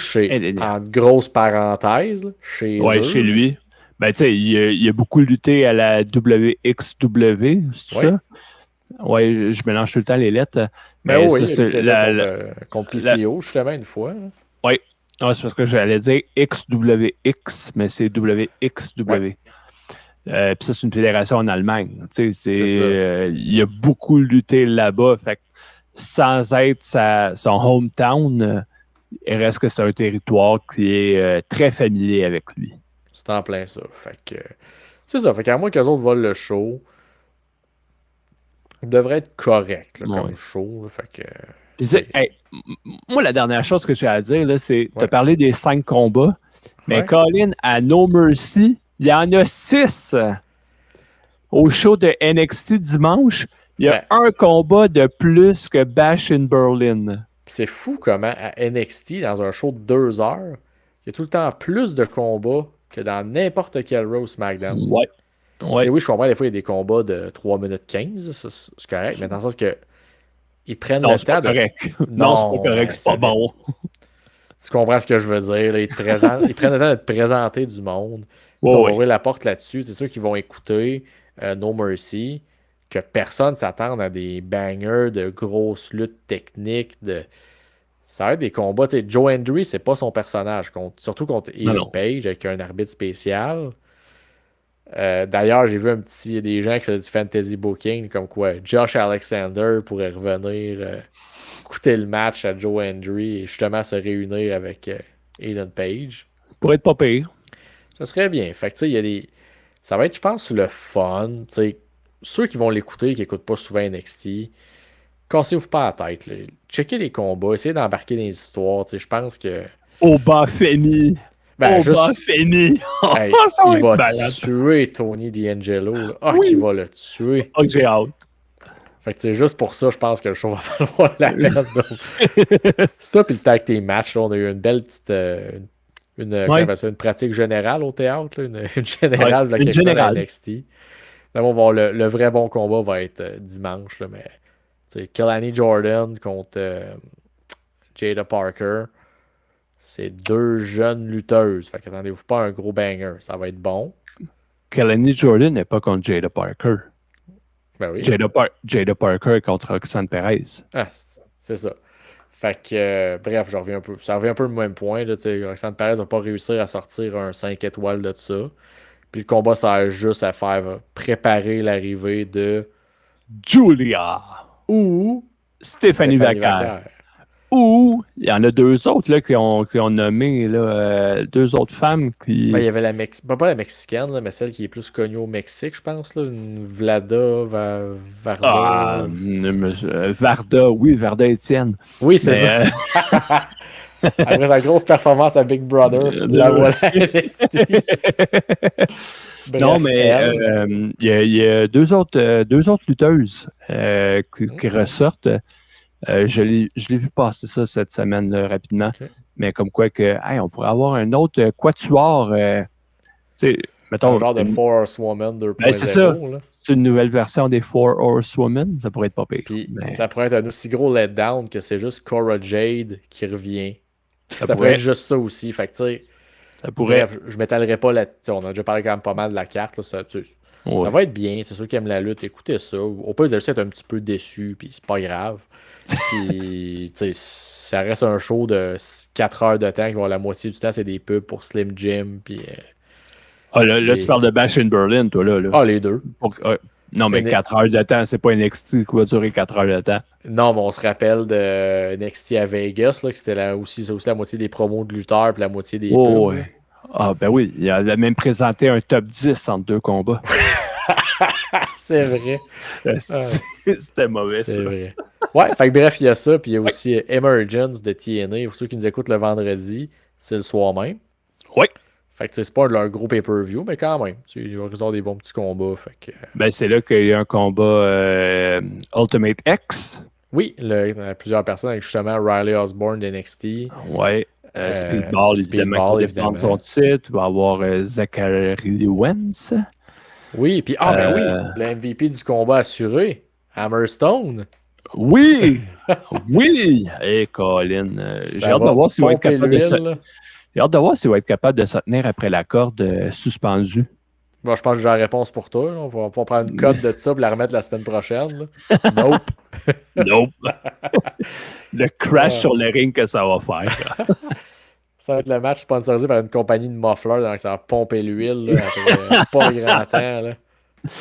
A: en grosse parenthèse, chez eux.
B: Chez lui. Ben, tu sais, il a beaucoup lutté à la WXW, c'est ça? Oui, je mélange tout le temps les lettres.
A: Mais oui, il a contre PCO, justement, une fois.
B: Oui, c'est parce que j'allais dire XWX, mais c'est WXW. Puis ça, c'est une fédération en Allemagne. Il a beaucoup lutté là-bas. Fait que sans être son hometown, il reste que c'est un territoire qui est très familier avec lui.
A: C'est en plein ça. Fait que c'est ça. Fait qu'à moins qu'eux autres volent le show, il devrait être correct comme show. Fait que.
B: Moi, la dernière chose que j'ai à dire, là, c'est tu as parlé des 5 combats, mais Colin, à No Mercy, il y en a 6 au show de NXT dimanche. Il y a un combat de plus que Bash in Berlin.
A: C'est fou comment à NXT, dans un show de 2 heures, il y a tout le temps plus de combats que dans n'importe quel Raw SmackDown.
B: Ouais.
A: Oui, je comprends, des fois, il y a des combats de 3 minutes 15, c'est correct, mais dans le sens que ils prennent le temps
B: de... Correct. Non, c'est pas correct, c'est pas bon.
A: Tu comprends ce que je veux dire. Là, ils prennent le temps de te présenter du monde. On va ouvrir la porte là-dessus. C'est sûr qu'ils vont écouter No Mercy, que personne ne s'attend à des bangers de grosses luttes techniques. Ça va être des combats. T'sais, Joe Hendry, c'est pas son personnage, surtout contre Ethan Page avec un arbitre spécial. D'ailleurs, j'ai vu des gens qui faisaient du fantasy booking, comme quoi Josh Alexander pourrait revenir écouter le match à Joe Hendry et justement se réunir avec Ethan Page.
B: Pour être pas pire.
A: Ça serait bien. Fait que, ça va être, je pense, le fun. ceux qui vont l'écouter, qui n'écoutent pas souvent NXT, cassez-vous pas la tête. Là. Checkez les combats, essayez d'embarquer dans les histoires. Je pense que.
B: Obafemi!
A: Ben, juste.
B: Obafemi!
A: Hey,
B: Ça
A: il
B: être
A: va
B: malade.
A: tuer Tony D'Angelo. Là. Ah,
B: Oui.
A: qu'il va le tuer.
B: Oh, j'ai hâte.
A: Fait que juste pour ça, je pense que le show va falloir la peine. Donc. Ça, puis le tag team match, là, on a eu une belle petite. Comment on appelle ça, une pratique générale au théâtre, là, une générale
B: Ouais, une générale.
A: à NXT. Là, on va voir le vrai bon combat va être dimanche, là, mais Kelani Jordan contre Jada Parker, c'est deux jeunes lutteuses. Fait qu'attendez-vous pas un gros banger, ça va être bon.
B: Kelani Jordan n'est pas contre Jada Parker.
A: Ben oui.
B: Jada Parker contre Roxanne Perez.
A: Ah, c'est ça. Fait que, bref, je reviens un peu. Ça revient un peu au même point. Là, Roxanne Perez va pas réussir à sortir un 5 étoiles de ça. Puis le combat sert juste à faire préparer l'arrivée de
B: Julia
A: ou
B: Stéphanie Vaquer. Ou il y en a deux autres là, qui ont nommé là, deux autres femmes qui.
A: Ben, il y avait pas la mexicaine, là, mais celle qui est plus connue au Mexique, je pense. Là, une Vlada Varda.
B: Varda, oui, Varda Étienne.
A: Oui, c'est ça. Après sa grosse performance à Big Brother, la voilà. Bref,
B: non, mais il y a deux autres lutteuses qui ressortent. Je l'ai vu passer ça cette semaine rapidement. Okay. Mais comme quoi que on pourrait avoir un autre quatuor.
A: Mettons, un genre de Four Horsewoman 2.0.
B: Ben, c'est ça. C'est une nouvelle version des Four Horsewomen. Ça pourrait être pas pire.
A: Puis ça pourrait être un aussi gros letdown que c'est juste Cora Jade qui revient. Ça pourrait être juste ça aussi. Fait que tu sais.
B: Ça pourrait.
A: Bref, je m'étalerai pas là. On a déjà parlé quand même pas mal de la carte. Là, ça va être bien. C'est sûr qu'ils aiment la lutte. Écoutez ça. Au pire, vous allez juste être un petit peu déçus. Puis c'est pas grave. Puis, tu sais, ça reste un show de 4 heures de temps. Qui va la moitié du temps, c'est des pubs pour Slim Jim. Puis.
B: Là, tu parles de Bash in Berlin, toi, là.
A: Ah, les deux.
B: Non, mais 4 heures de temps, c'est pas NXT qui va durer 4 heures de temps.
A: Non, mais on se rappelle de NXT à Vegas, là, que c'était aussi la moitié des promos de lutteurs puis la moitié des pubs.
B: Ouais. Ah, ben oui, il a même présenté un top 10 entre deux combats.
A: C'est vrai.
B: C'était mauvais,
A: c'est
B: ça.
A: Vrai. Ouais, fait que bref, il y a ça, puis il y a aussi Emergence de TNA. Pour ceux qui nous écoutent le vendredi, c'est le soir même.
B: Oui.
A: Fait que c'est pas leur gros pay-per-view, mais quand même, il va y avoir des bons petits combats. Fait que...
B: Ben, c'est là qu'il y a un combat Ultimate X.
A: Oui, il y a plusieurs personnes avec justement Riley Osborne d'NXT.
B: Oui. Speedball, évidemment, qui défend son titre. Il va y avoir Zachary Wentz.
A: Oui, puis ben oui, le MVP du combat assuré, Hammerstone.
B: Oui! Oui! Hey, Colin, j'ai hâte de voir s'il va être capable J'ai hâte de voir s'il va être capable de se tenir après la corde suspendue.
A: Bon, je pense que j'ai la réponse pour toi. On va prendre une cote de ça et la remettre la semaine prochaine. Là. Nope.
B: Nope. Le crash sur le ring que ça va faire.
A: Ça va être le match sponsorisé par une compagnie de muffleurs, donc ça va pomper l'huile après pas grand temps. Là.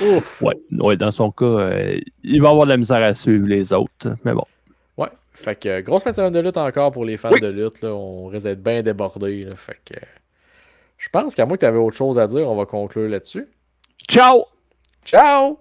A: Ouf.
B: Ouais, dans son cas, il va avoir de la misère à suivre les autres, mais bon.
A: Ouais, fait que grosse fin de semaine de lutte encore pour les fans de lutte. Là. On risque d'être bien débordés. Là. Fait que je pense qu'à moins que tu avais autre chose à dire, on va conclure là-dessus.
B: Ciao!
A: Ciao!